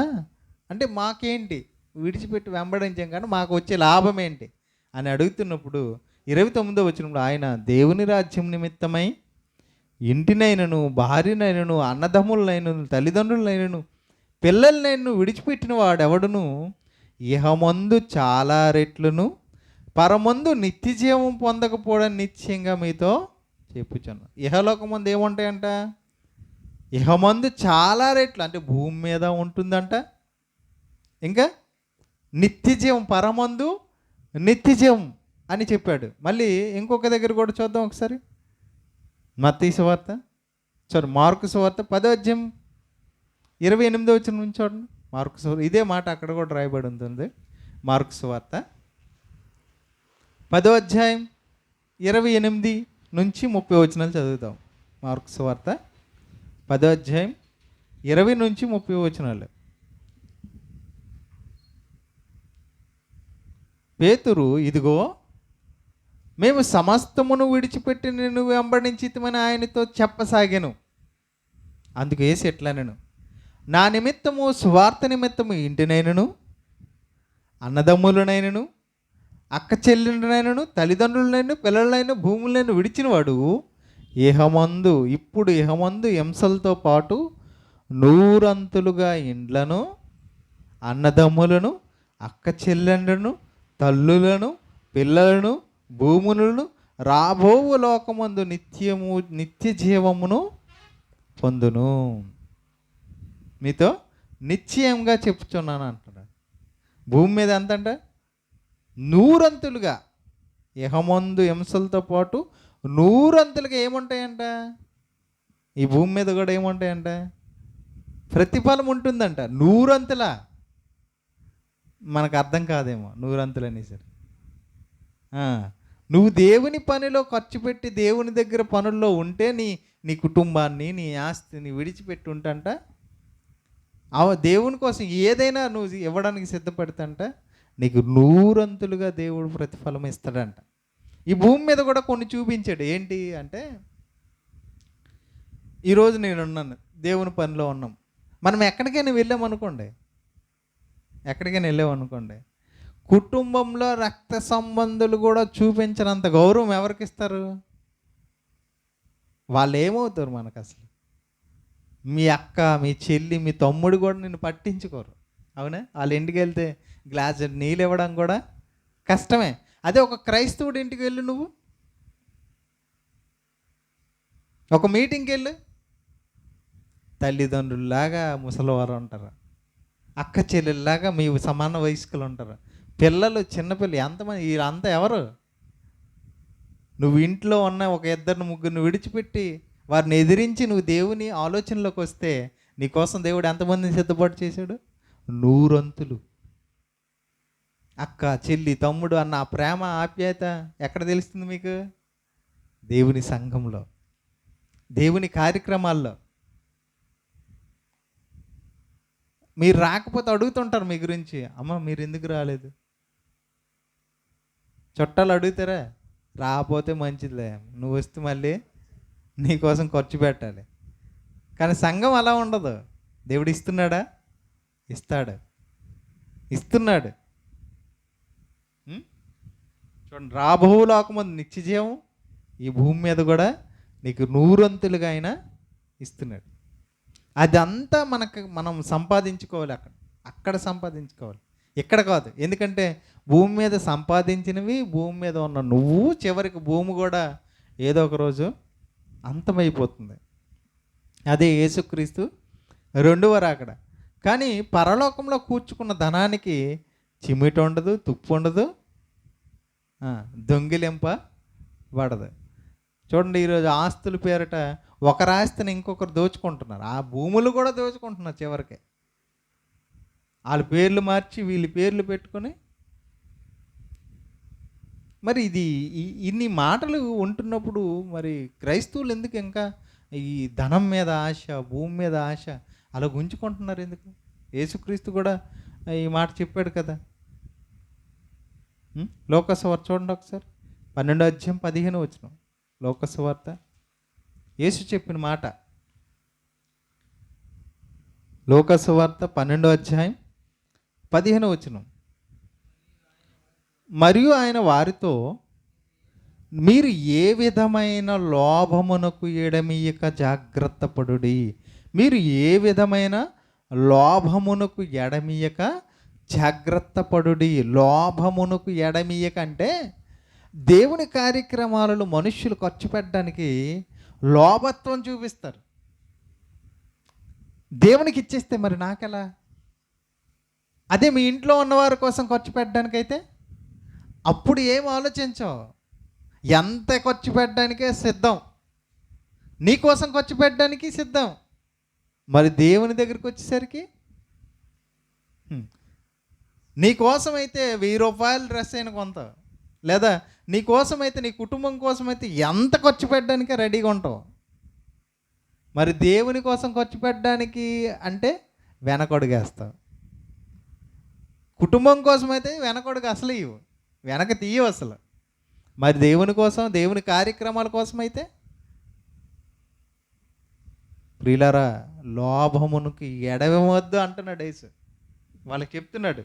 అంటే మాకేంటి విడిచిపెట్టి వెంబడించాం కానీ మాకు వచ్చే లాభం ఏంటి అని అడుగుతున్నప్పుడు 29వ వచనంలో, ఆయన దేవుని రాజ్యం నిమిత్తమై ఇంటినైనను, భార్యనైనను, అన్నదమ్ములనైనను, తల్లిదండ్రులనైనను, పిల్లలనైనను విడిచిపెట్టిన వాడెవడును ఇహమందు చాలా రెట్లను పరమందు నిత్య జీవం పొందకపోవడం నిశ్చయంగా మీతో చెప్పుచున్నాను. ఇహలోకం ముందు ఏముంటాయంట? ఇహమందు చాలా రెట్లు, అంటే భూమి మీద ఉంటుందంట. ఇంకా నిత్య జీవం, పరమందు నిత్య జీవం అని చెప్పాడు. మళ్ళీ ఇంకొక దగ్గర కూడా చూద్దాం ఒకసారి, మత్తయి సువార్త, మార్కు సువార్త 10వ అధ్యాయం 28వ వచనం నుంచి చూడండి. మార్కు సువార్త ఇదే మాట అక్కడ కూడా రాయబడి ఉంటుంది. మార్కు సువార్త 10వ అధ్యాయం 28 నుంచి 30 వచనాలు చదువుతాం. మార్కు సువార్త 10వ అధ్యాయం 20 నుంచి 30 వచనాలు. పేతురు, ఇదిగో మేము సమస్తమును విడిచిపెట్టి నిన్ను వెంబడించితమని ఆయనతో చెప్పసాగాను. అందుకు యేసు ఎట్లనెను, నా నిమిత్తము సువార్త నిమిత్తము ఇంటినైనను, అన్నదమ్ములనైనను, అక్క చెల్లెలనైనను, తల్లిదండ్రులనైనా, పిల్లలైన, భూములైన విడిచిన వాడు ఇప్పుడు ఇహమందు హింసలతో పాటు 100 అంతులుగా ఇండ్లను, అన్నదమ్ములను, అక్క చెల్లెండ్లను, తల్లులను, పిల్లలను, భూములను, రాబోవు లోకమందు నిత్య జీవమును పొందును. మీతో నిశ్చయంగా చెప్పుచున్నాను అంటున్నాడు. భూమి మీద ఎంతంట? 100 అంతులుగా. ఇహమందు హింసలతో పాటు 100 అంతులుగా ఏముంటాయంట? ఈ భూమి మీద కూడా ఏముంటాయంట? ప్రతిఫలం ఉంటుందంట. 100 అంతుల మనకు అర్థం కాదేమో 100 అంతులు అనేసరి. ఆ, నువ్వు దేవుని పనిలో ఖర్చు పెట్టి దేవుని దగ్గర పనుల్లో ఉంటే నీ నీ కుటుంబాన్ని నీ ఆస్తిని విడిచిపెట్టి ఉంటంట దేవుని కోసం ఏదైనా నువ్వు ఇవ్వడానికి సిద్ధపడతంట నీకు నూరంతులుగా దేవుడు ప్రతిఫలం ఇస్తాడంట. ఈ భూమి మీద కూడా కొన్ని చూపించాడు. ఏంటి అంటే, ఈరోజు నేను ఉన్నాను, దేవుని పనిలో ఉన్నాం. మనం ఎక్కడికైనా వెళ్ళామనుకోండి, కుటుంబంలో రక్త సంబంధులు కూడా చూపించినంత గౌరవం ఎవరికి ఇస్తారు? వాళ్ళు ఏమవుతారు మనకు అసలు? మీ అక్క, మీ చెల్లి, మీ తమ్ముడు కూడా నిన్ను పట్టించుకోరు. అవునా? వాళ్ళ ఇంటికి వెళ్తే గ్లాస్ నీళ్ళు ఇవ్వడం కూడా కష్టమే. అదే ఒక క్రైస్తవుడి ఇంటికి వెళ్ళు, నువ్వు ఒక మీటింగ్కి వెళ్ళు, తల్లిదండ్రుల్లాగా ముసలివారు ఉంటారు, అక్క చెల్లెల్లాగా మీ సమాన వయస్కులు ఉంటారు, పిల్లలు చిన్నపిల్లలు ఎంతమంది, వీళ్ళంతా ఎవరు? నువ్వు ఇంట్లో ఉన్న ఒక ఇద్దరిని ముగ్గురిని విడిచిపెట్టి వారిని ఎదిరించి నువ్వు దేవుని ఆలోచనలోకి వస్తే నీకోసం దేవుడు ఎంతమందిని సిద్ధపాటు చేశాడు? నూరంతులు. అక్క, చెల్లి, తమ్ముడు అన్న ఆ ప్రేమ ఆప్యాయత ఎక్కడ తెలుస్తుంది మీకు? దేవుని సంఘంలో, దేవుని కార్యక్రమాల్లో. మీరు రాకపోతే అడుగుతుంటారు మీ గురించి, అమ్మ మీరు ఎందుకు రాలేదు? చుట్టాలు అడుగుతారా? రాకపోతే మంచిదిలే, నువ్వు వస్తే మళ్ళీ నీకోసం ఖర్చు పెట్టాలి. కానీ సంఘం అలా ఉండదు. దేవుడు ఇస్తున్నాడా? ఇస్తున్నాడు. చూడండి, రాబోలోకమందు నిత్యజీవం ఈ భూమి మీద కూడా నీకు నూరంతులుగా ఆయన ఇస్తున్నాడు. అదంతా మనం సంపాదించుకోవాలి. అక్కడ సంపాదించుకోవాలి, ఇక్కడ కాదు. ఎందుకంటే భూమి మీద సంపాదించినవి, భూమి మీద ఉన్న నువ్వు, చివరికి భూమి కూడా ఏదో ఒక రోజు అంతమైపోతుంది. అదే యేసుక్రీస్తు రెండవ రాకడ. కానీ పరలోకంలో కూర్చుకున్న ధనానికి చిమ్మిటి ఉండదు, తుప్పు ఉండదు, దొంగిలింపబడదు. చూడండి, ఈరోజు ఆస్తుల పేరిట ఒకరి ఆస్తిని ఇంకొకరు దోచుకుంటున్నారు. ఆ భూములు కూడా దోచుకుంటున్నారు చివరికి. వాళ్ళ పేర్లు మార్చి వీళ్ళ పేర్లు పెట్టుకొని. మరి ఇది ఇన్ని మాటలు ఉంటున్నప్పుడు మరి క్రైస్తవులు ఎందుకు ఇంకా ఈ ధనం మీద ఆశ, భూమి మీద ఆశ అలా గుంజుకుంటున్నారు ఎందుకు? యేసుక్రీస్తు కూడా ఈ మాట చెప్పాడు కదా. లోకసువార్త చూడండి ఒకసారి, 12:15 లోకసువార్త. యేసు చెప్పిన మాట, లోకసువార్త 12:15. మరియు ఆయన వారితో, మీరు ఏ విధమైన లోభమునకు ఎడమియక జాగ్రత్త పడుడి. మీరు ఏ విధమైన లోభమునకు ఎడమియక జాగ్రత్త పడుడి. లోభమునకు ఎడమియక అంటే దేవుని కార్యక్రమాలలో మనుష్యులు ఖర్చు పెట్టడానికి లోభత్వం చూపిస్తారు. దేవునికి ఇచ్చేస్తే మరి నాకెలా? అదే మీ ఇంట్లో ఉన్నవారి కోసం ఖర్చు పెట్టడానికైతే అప్పుడు ఏం ఆలోచించవు, ఎంత ఖర్చు పెట్టడానికే సిద్ధం, నీకోసం ఖర్చు పెట్టడానికి సిద్ధం. మరి దేవుని దగ్గరికి వచ్చేసరికి నీకోసమైతే 1000 రూపాయల డ్రెస్ అయిన కొంత, లేదా నీకోసమైతే నీ కుటుంబం కోసమైతే ఎంత ఖర్చు పెట్టడానికే రెడీగా ఉంటావు. మరి దేవుని కోసం ఖర్చు పెట్టడానికి అంటే వెనకడుగేస్తావు. కుటుంబం కోసమైతే వెనకడుగు అసలు ఇవ్వు, వెనక తీయవు అసలు. మరి దేవుని కోసం, దేవుని కార్యక్రమాల కోసం అయితే, ప్రియులారా, లోభమునికి ఎడవవద్దు అంటున్నాడు యేసు. వాళ్ళకి చెప్తున్నాడు,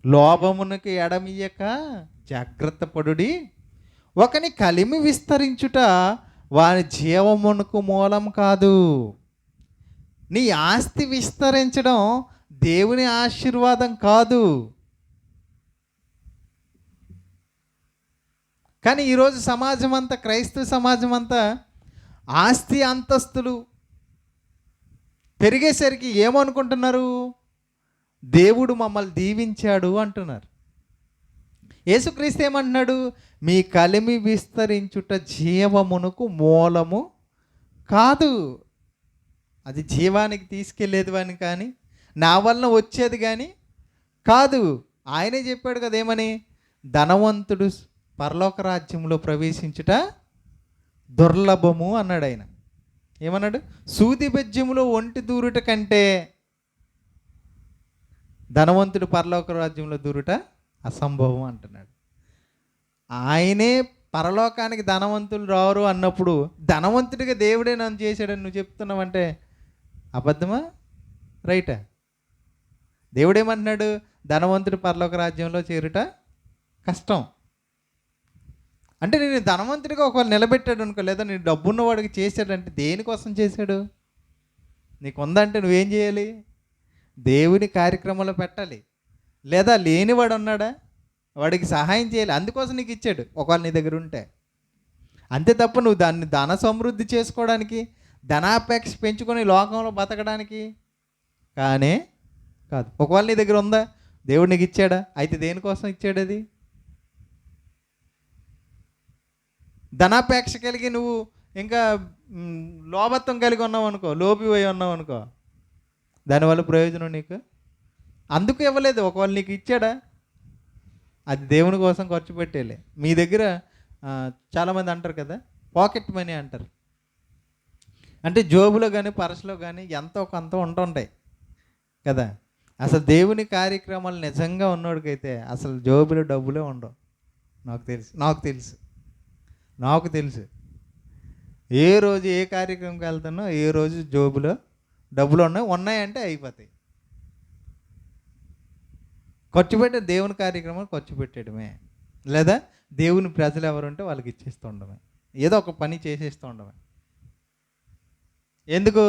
లోభమునికి ఎడమియ్యక జాగ్రత్త పడుడి. ఒకని కలిమి విస్తరించుట వాని జీవమునకు మూలం కాదు. నీ ఆస్తి విస్తరించడం దేవుని ఆశీర్వాదం కాదు. కానీ ఈరోజు సమాజం అంతా, క్రైస్తవ సమాజం అంతా ఆస్తి అంతస్తులు పెరిగేసరికి ఏమనుకుంటున్నారు? దేవుడు మమ్మల్ని దీవించాడు అంటున్నారు. యేసుక్రీస్తు ఏమంటున్నాడు? మీ కలిమి విస్తరించుట జీవమునకు మూలము కాదు. అది జీవానికి తీసుకెళ్ళేది అని కానీ, నా వలన వచ్చేది కానీ కాదు. ఆయనే చెప్పాడు కదా, ఏమని? ధనవంతుడు పరలోక రాజ్యంలో ప్రవేశించుట దుర్లభము అన్నాడు ఆయన. ఏమన్నాడు? సూది బెజ్జములో ఒంటి దూరుట కంటే ధనవంతుడు పరలోక రాజ్యంలో దూరుట అసంభవం అంటున్నాడు. ఆయనే పరలోకానికి ధనవంతులు రారు అన్నప్పుడు ధనవంతుడిగా దేవుడే నన్ను చేశాడని నువ్వు చెప్తున్నావంటే అబద్ధమా రైటా? దేవుడేమంటున్నాడు? ధనవంతుడు పరలోక రాజ్యంలో చేరుట కష్టం. అంటే నేను ధనవంతుడిగా ఒకవేళ నిలబెట్టాడు అనుకో, లేదా నేను డబ్బున్నవాడికి చేశాడంటే దేనికోసం చేశాడు? నీకు ఉందంటే నువ్వేం చేయాలి? దేవుని కార్యక్రమంలో పెట్టాలి. లేదా లేనివాడు ఉన్నాడా, వాడికి సహాయం చేయాలి. అందుకోసం నీకు ఇచ్చాడు ఒకవేళ నీ దగ్గర ఉంటే. అంతే తప్ప నువ్వు దాన్ని ధన సమృద్ధి చేసుకోవడానికి, ధనాపేక్ష పెంచుకొని లోకంలో బతకడానికి కానీ కాదు. ఒకవేళ నీ దగ్గర ఉందా, దేవుడు నీకు ఇచ్చాడా, అయితే దేనికోసం ఇచ్చాడు? అది ధనాపేక్ష కలిగి నువ్వు ఇంకా లోభత్వం కలిగి ఉన్నావు అనుకో, లోపిపోయి ఉన్నావు అనుకో, దానివల్ల ప్రయోజనం నీకు అందుకు ఇవ్వలేదు. ఒకవేళ నీకు ఇచ్చాడా, అది దేవుని కోసం ఖర్చు పెట్టేలే. మీ దగ్గర చాలామంది అంటారు కదా, పాకెట్ మనీ అంటారు. అంటే జోబులో కానీ పర్సులో కానీ ఎంతో కొంత ఉంటుంటాయి కదా. అసలు దేవుని కార్యక్రమాలు నిజంగా ఉన్నోడికైతే అసలు జోబులో డబ్బులే ఉండవు. నాకు తెలుసు ఏ రోజు ఏ కార్యక్రమంకి వెళ్తానో ఏ రోజు జోబులో డబ్బులు ఉన్నాయంటే అయిపోతాయి. ఖర్చు పెట్టే దేవుని కార్యక్రమం ఖర్చు పెట్టడమే, లేదా దేవుని ప్రజలు ఎవరుంటే వాళ్ళకి ఇచ్చేస్తూ ఉండమే, ఏదో ఒక పని చేసేస్తూ ఉండమే. ఎందుకు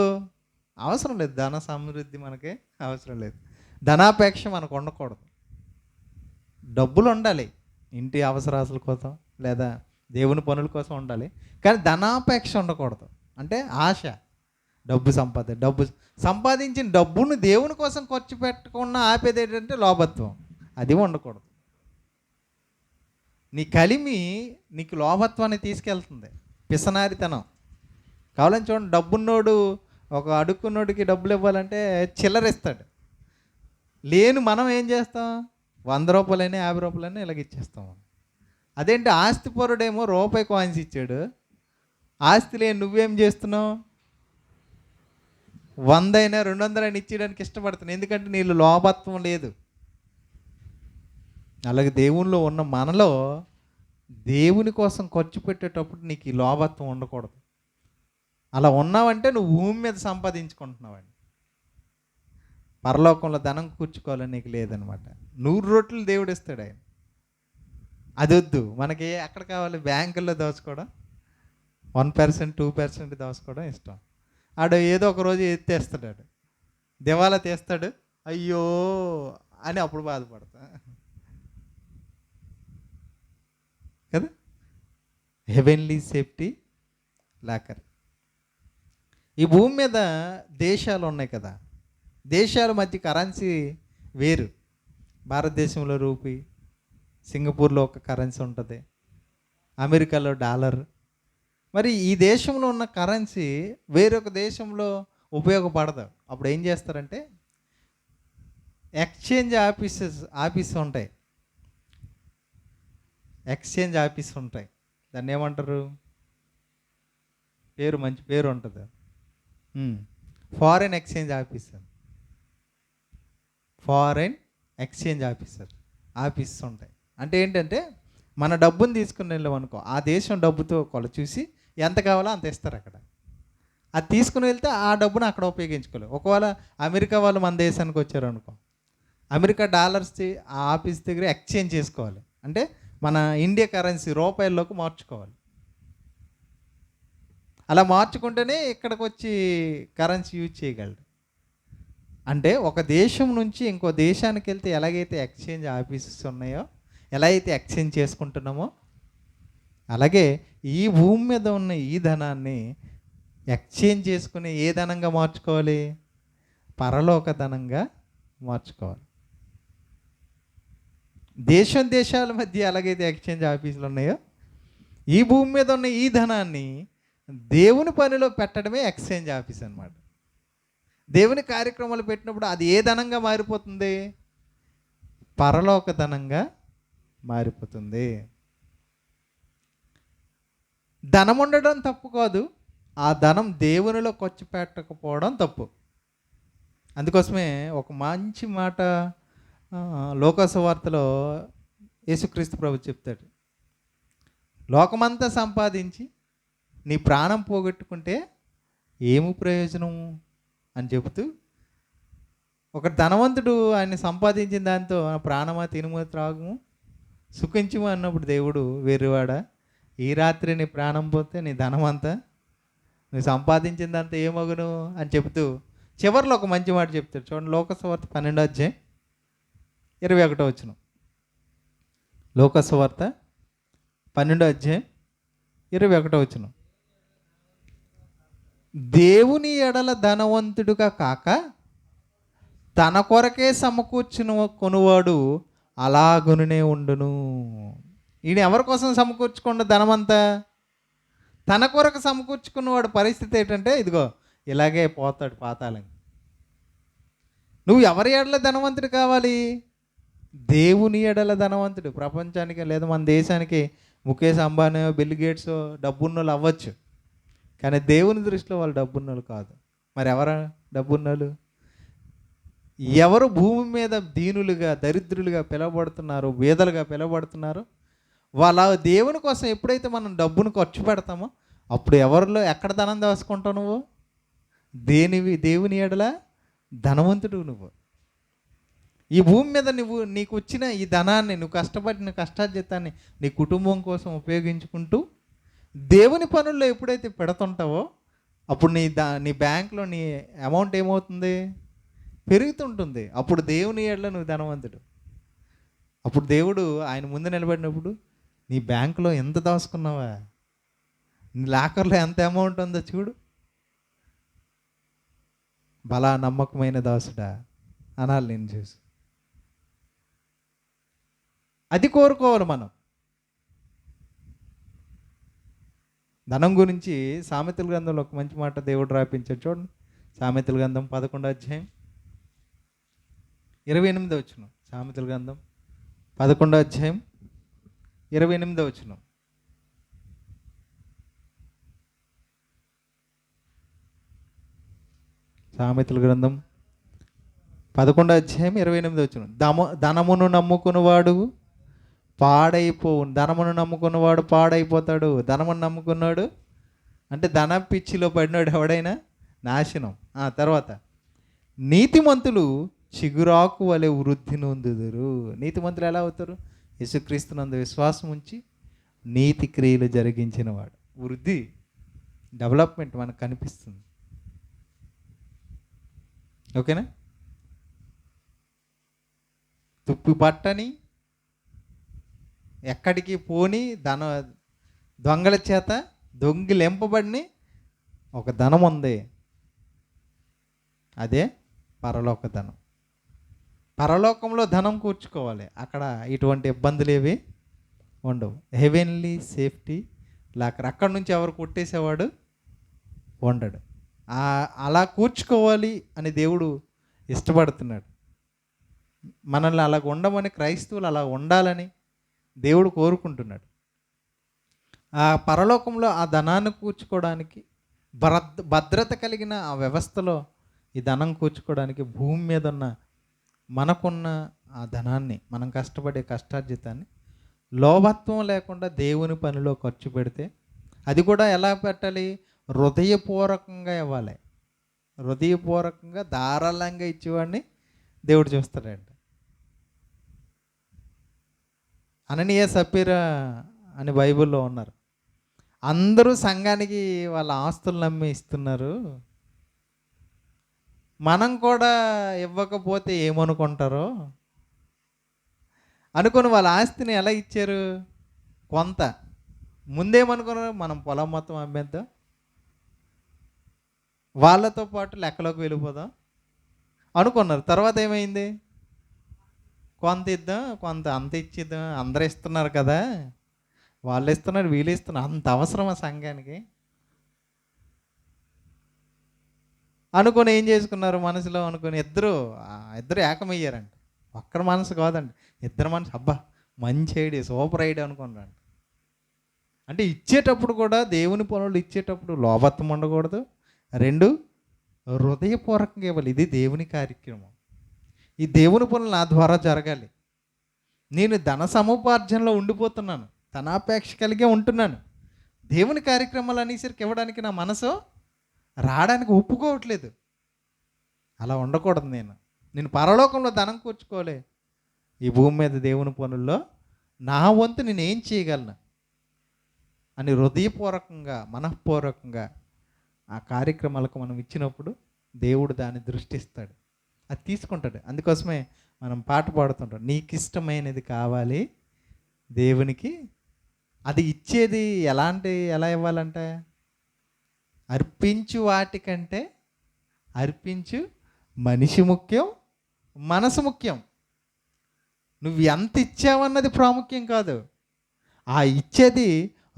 అవసరం లేదు, ధన సమృద్ధి మనకి అవసరం లేదు, ధనాపేక్ష మనకు ఉండకూడదు. డబ్బులు ఉండాలి ఇంటి అవసరాల కోసం లేదా దేవుని పనుల కోసం ఉండాలి, కానీ ధనాపేక్ష ఉండకూడదు. అంటే ఆశ, డబ్బు సంపాదించిన డబ్బును దేవుని కోసం ఖర్చు పెట్టకుండా ఆపేది ఏంటంటే లోభత్వం. అది ఉండకూడదు. నీ కలిమి నీకు లోభత్వాన్ని తీసుకెళ్తుంది, పిసనారితనం. కావాలని చూడండి, డబ్బున్నోడు ఒక అడుక్కున్నోడికి డబ్బులు ఇవ్వాలంటే చిల్లరిస్తాడు. లేని మనం ఏం చేస్తాం, 100 రూపాయలైనా 50 రూపాయలైనా ఇలాగ ఇచ్చేస్తాం. అదేంటి ఆస్తిపరుడేమో రూపాయి కాయిన్స్ ఇచ్చాడు, ఆస్తి లేని నువ్వేం చేస్తున్నావు, 100 అయినా 200 అయినా ఇచ్చేయడానికి ఇష్టపడుతున్నావు. ఎందుకంటే నీళ్ళు లోభత్వం లేదు. అలాగే దేవునిలో ఉన్న మనలో దేవుని కోసం ఖర్చు పెట్టేటప్పుడు నీకు ఈ లోభత్వం ఉండకూడదు. అలా ఉన్నావంటే నువ్వు భూమి మీద సంపాదించుకుంటున్నావండి. పరలోకంలో ధనం కూర్చుకోవాలని నీకు లేదనమాట. 100 రొట్టెలు దేవుడు ఇస్తాడు ఆయన. అది వద్దు మనకి. ఎక్కడ కావాలి, బ్యాంకుల్లో దోచుకోవడం, 1%, 2% దోచుకోవడం ఇష్టం. ఆడు ఏదో ఒక రోజు ఎత్తేస్తాడు, ఆడు దివాలా తీస్తాడు, అయ్యో అని అప్పుడు బాధపడతా కదా. Heavenly safety locker. ఈ భూమి మీద దేశాలు ఉన్నాయి కదా, దేశాల మధ్య కరెన్సీ వేరు. భారతదేశంలో రూపీ, సింగపూర్లో ఒక కరెన్సీ ఉంటుంది, అమెరికాలో డాలర్. మరి ఈ దేశంలో ఉన్న కరెన్సీ వేరొక దేశంలో ఉపయోగపడదు. అప్పుడు ఏం చేస్తారంటే ఎక్స్చేంజ్ ఆఫీస్ ఉంటాయి. ఎక్స్చేంజ్ ఆఫీస్ ఉంటాయి. దాన్ని ఏమంటారు, మంచి పేరు ఉంటుంది, foreign exchange officer. Foreign exchange office ఉంటాయి. అంటే ఏంటంటే మన డబ్బుని తీసుకుని వెళ్ళామనుకో, ఆ దేశం డబ్బుతో కొల చూసి ఎంత కావాలో అంత ఇస్తారు అక్కడ. అది తీసుకుని వెళ్తే ఆ డబ్బును అక్కడ ఉపయోగించుకోలేదు. ఒకవేళ అమెరికా వాళ్ళు మన దేశానికి వచ్చారనుకో, అమెరికా డాలర్స్ ఆ ఆఫీస్ దగ్గర ఎక్స్చేంజ్ చేసుకోవాలి. అంటే మన ఇండియా కరెన్సీ రూపాయల్లోకి మార్చుకోవాలి. అలా మార్చుకుంటేనే ఇక్కడికి వచ్చి కరెన్సీ యూజ్ చేయగలడు. అంటే ఒక దేశం నుంచి ఇంకో దేశానికి వెళ్తే ఎలాగైతే ఎక్స్చేంజ్ ఆఫీసెస్ ఉన్నాయో, ఎలా అయితే ఎక్స్చేంజ్ చేసుకుంటున్నామో, అలాగే ఈ భూమి మీద ఉన్న ఈ ధనాన్ని ఎక్స్చేంజ్ చేసుకుని ఏ ధనంగా మార్చుకోవాలి, పరలోక ధనంగా మార్చుకోవాలి. దేశాల మధ్య ఎలాగైతే ఎక్స్చేంజ్ ఆఫీసులు ఉన్నాయో, ఈ భూమి మీద ఉన్న ఈ ధనాన్ని దేవుని పనిలో పెట్టడమే ఎక్స్చేంజ్ ఆఫీస్ అన్నమాట. దేవుని కార్యక్రమాలు పెట్టినప్పుడు అది ఏ ధనంగా మారిపోతుంది, పరలోక ధనంగా మారిపోతుంది. ధనం ఉండడం తప్పు కాదు, ఆ ధనం దేవునిలో ఖర్చు పెట్టకపోవడం తప్పు. అందుకోసమే ఒక మంచి మాట లోకాసు వార్తలో యేసుక్రీస్తు ప్రభు చెప్తాడు, లోకమంతా సంపాదించి నీ ప్రాణం పోగొట్టుకుంటే ఏమి ప్రయోజనం అని చెబుతూ, ఒక ధనవంతుడు ఆయన సంపాదించిన దాంతో ప్రాణమా తినుము త్రాగుము సుఖించుము అన్నప్పుడు దేవుడు, వేరువాడా ఈ రాత్రి నీ ప్రాణం పోతే నీ ధనం అంతా నువ్వు సంపాదించిందంతా ఏమగును అని చెబుతూ చివరిలో ఒక మంచి మాట చెప్తాడు. చూడండి, లోకసువార్త 12:21. లోకసువార్త 12:21. దేవుని ఎడల ధనవంతుడుగా కాక తన కొరకే సమకూర్చును కొనువాడు అలాగునే ఉండును. ఈయన ఎవరి కోసం సమకూర్చుకున్న ధనమంతా? తన కొరకు సమకూర్చుకున్నవాడు పరిస్థితి ఏంటంటే ఇదిగో ఇలాగే పోతాడు పాతాళం. నువ్వు ఎవరి ఎడల ధనవంతుడు కావాలి? దేవుని ఎడల ధనవంతుడు. ప్రపంచానికి లేదా మన దేశానికి ముఖేష్ అంబానీ, బిల్ గేట్స్ డబ్బున్నోళ్ళు అవ్వచ్చు, కానీ దేవుని దృష్టిలో వాళ్ళు డబ్బున్నోళ్ళు కాదు. మరి ఎవరు డబ్బున్నోళ్ళు? ఎవరు భూమి మీద దీనులుగా దరిద్రులుగా పిలవబడుతున్నారు, బీదలుగా పిలవబడుతున్నారు, వాళ్ళ దేవుని కోసం ఎప్పుడైతే మనం డబ్బును ఖర్చు పెడతామో అప్పుడు ఎవరిలో ఎక్కడ ధనం దాచుకుంటావు నువ్వు? దేవుని ఎడల ధనవంతుడు నువ్వు. ఈ భూమి మీద నీకు వచ్చిన ఈ ధనాన్ని, నువ్వు కష్టపడిన కష్టార్జితాన్ని నీ కుటుంబం కోసం ఉపయోగించుకుంటూ దేవుని పనుల్లో ఎప్పుడైతే పెడుతుంటావో అప్పుడు నీ బ్యాంక్లో నీ అమౌంట్ ఏమవుతుంది? పెరుగుతుంటుంది. అప్పుడు దేవుని ఎడల నువ్వు ధనవంతుడు. అప్పుడు దేవుడు ఆయన ముందు నిలబడినప్పుడు నీ బ్యాంకులో ఎంత దాచుకున్నావా, నీ లాకర్లో ఎంత అమౌంట్ ఉందో చూడు, బలా నమ్మకమైన దాసుడా అనాలి నేను చూసి. అది కోరుకోవాలి మనం. ధనం గురించి సామెతల గ్రంథంలో ఒక మంచి మాట దేవుడు రాయించాడు. చూడండి, సామెతల గ్రంథం 11:28. సామెతల గ్రంథం 11:28. సామెతల గ్రంథం 11:28. ధనమును నమ్ముకున్నవాడు పాడైపోతాడు. ధనమును నమ్ముకున్నాడు అంటే ధన పిచ్చిలో పడినాడు ఎవడైనా నాశనం. తర్వాత నీతిమంతులు చిగురాకు వలె వృద్ధి నొందుదురు. నీతిమంతులు ఎలా అవుతారు? యేసుక్రీస్తునందు విశ్వాసం ఉంచి నీతి క్రియలు జరిగించిన వాడు. వృద్ధి, డెవలప్మెంట్ మనకు కనిపిస్తుంది. ఓకేనా? తుప్పి పట్టని, ఎక్కడికి పోని, దొంగల చేత దొంగిలింపబడిని ఒక ధనం ఉంది. అదే పరలోక ధనం. పరలోకంలో ధనం కూర్చుకోవాలి. అక్కడ ఇటువంటి ఇబ్బందులు ఏవి ఉండవు. Heavenly safety locker. అక్కడి నుంచి ఎవరు కొట్టేసేవాడు ఉండడు. అలా కూర్చుకోవాలి అని దేవుడు ఇష్టపడుతున్నాడు. మనల్ని అలాగ ఉండమని, క్రైస్తవులు అలా ఉండాలని దేవుడు కోరుకుంటున్నాడు. ఆ పరలోకంలో ఆ ధనాన్ని కూర్చుకోవడానికి, భద్రత కలిగిన ఆ వ్యవస్థలో ఈ ధనం కూర్చుకోవడానికి భూమి మీద ఉన్న మనకున్న ఆ ధనాన్ని, మనం కష్టపడే కష్టార్జితాన్ని లోభత్వం లేకుండా దేవుని పనిలో ఖర్చు పెడితే, అది కూడా ఎలా పెట్టాలి? హృదయపూర్వకంగా ఇవ్వాలి. హృదయపూర్వకంగా ధారాళంగా ఇచ్చేవాడిని దేవుడు చూస్తాడంట. అననీయ సప్పీరా అని బైబిల్లో ఉన్నారు. అందరూ సంఘానికి వాళ్ళ ఆస్తులు నమ్మి ఇస్తున్నారు, మనం కూడా ఇవ్వకపోతే ఏమనుకుంటారో అనుకుని వాళ్ళ ఆస్తిని ఎలా ఇచ్చారు? కొంత. ముందేమనుకున్నారు? మనం పొలం మొత్తం అమ్మేద్దాం, వాళ్ళతో పాటు లెక్కలోకి వెళ్ళిపోదాం అనుకున్నారు. తర్వాత ఏమైంది? కొంత ఇద్దాం, కొంత అంత ఇచ్చిద్దాం, అందరూ ఇస్తున్నారు కదా, వాళ్ళు ఇస్తున్నారు వీళ్ళు ఇస్తున్నారు, అంత అవసరమా సంఘానికి అనుకొని ఏం చేసుకున్నారు? మనసులో అనుకొని ఇద్దరు ఏకమయ్యారంట. ఒక్కరి మనసు కాదండి, ఇద్దరు మనసు. అబ్బా మంచి ఐడియా, సూపర్ ఐడియా అనుకున్నాను. అంటే ఇచ్చేటప్పుడు కూడా దేవుని పనులు ఇచ్చేటప్పుడు లోభత్వం ఉండకూడదు. 2, హృదయపూర్వకంగా ఇవ్వాలి. ఇది దేవుని కార్యక్రమం. ఈ దేవుని పనులు నా ద్వారా జరగాలి. నేను ధన సముపార్జనలో ఉండిపోతున్నాను, ధనాపేక్ష కలిగే ఉంటున్నాను. దేవుని కార్యక్రమాలు అనేసరికి ఇవ్వడానికి నా మనసు రావడానికి ఒప్పుకోవట్లేదు. అలా ఉండకూడదు. నేను పరలోకంలో ధనం కూర్చుకోలే, ఈ భూమి మీద దేవుని పనుల్లో నా వంతు నేను ఏం చేయగలను అని హృదయపూర్వకంగా, మనఃపూర్వకంగా ఆ కార్యక్రమాలకు మనం ఇచ్చినప్పుడు దేవుడు దాన్ని దృష్టిస్తాడు, అది తీసుకుంటాడు. అందుకోసమే మనం పాట పాడుతుంటాం, నీకు ఇష్టమైనది కావాలి దేవునికి. అది ఇచ్చేది ఎలా ఇవ్వాలంటే, అర్పించు వాటికంటే అర్పించు మనిషి ముఖ్యం, మనసు ముఖ్యం. నువ్వు ఎంత ఇచ్చావన్నది ప్రాముఖ్యం కాదు, ఆ ఇచ్చేది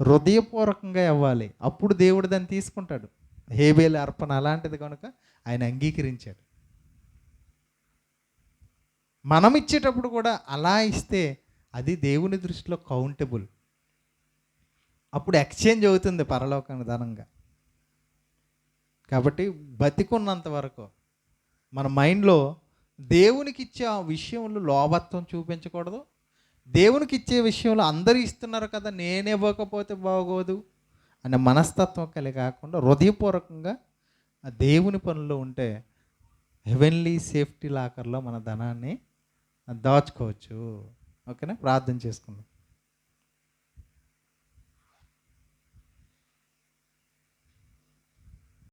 హృదయపూర్వకంగా ఇవ్వాలి. అప్పుడు దేవుడు దాన్ని తీసుకుంటాడు. హేబేలు అర్పణ అలాంటిది కనుక ఆయన అంగీకరించాడు. మనం ఇచ్చేటప్పుడు కూడా అలా ఇస్తే అది దేవుని దృష్టిలో కౌంటబుల్. అప్పుడు ఎక్స్చేంజ్ అవుతుంది పరలోకానికి ధనంగా. కాబట్టి బతికున్నంత వరకు మన మైండ్లో దేవునికి ఇచ్చే ఆ విషయంలో లోభత్వం చూపించకూడదు. దేవునికి ఇచ్చే విషయంలో అందరూ ఇస్తున్నారు కదా, నేను ఇవ్వకపోతే బాగోదు అనే మనస్తత్వం కలిగి కాకుండా హృదయపూర్వకంగా ఆ దేవుని పనుల్లో ఉంటే హెవెన్లీ సేఫ్టీ లాకర్లో మన ధనాన్ని దాచుకోవచ్చు. ఓకేనా? ప్రార్థన చేసుకుందాం.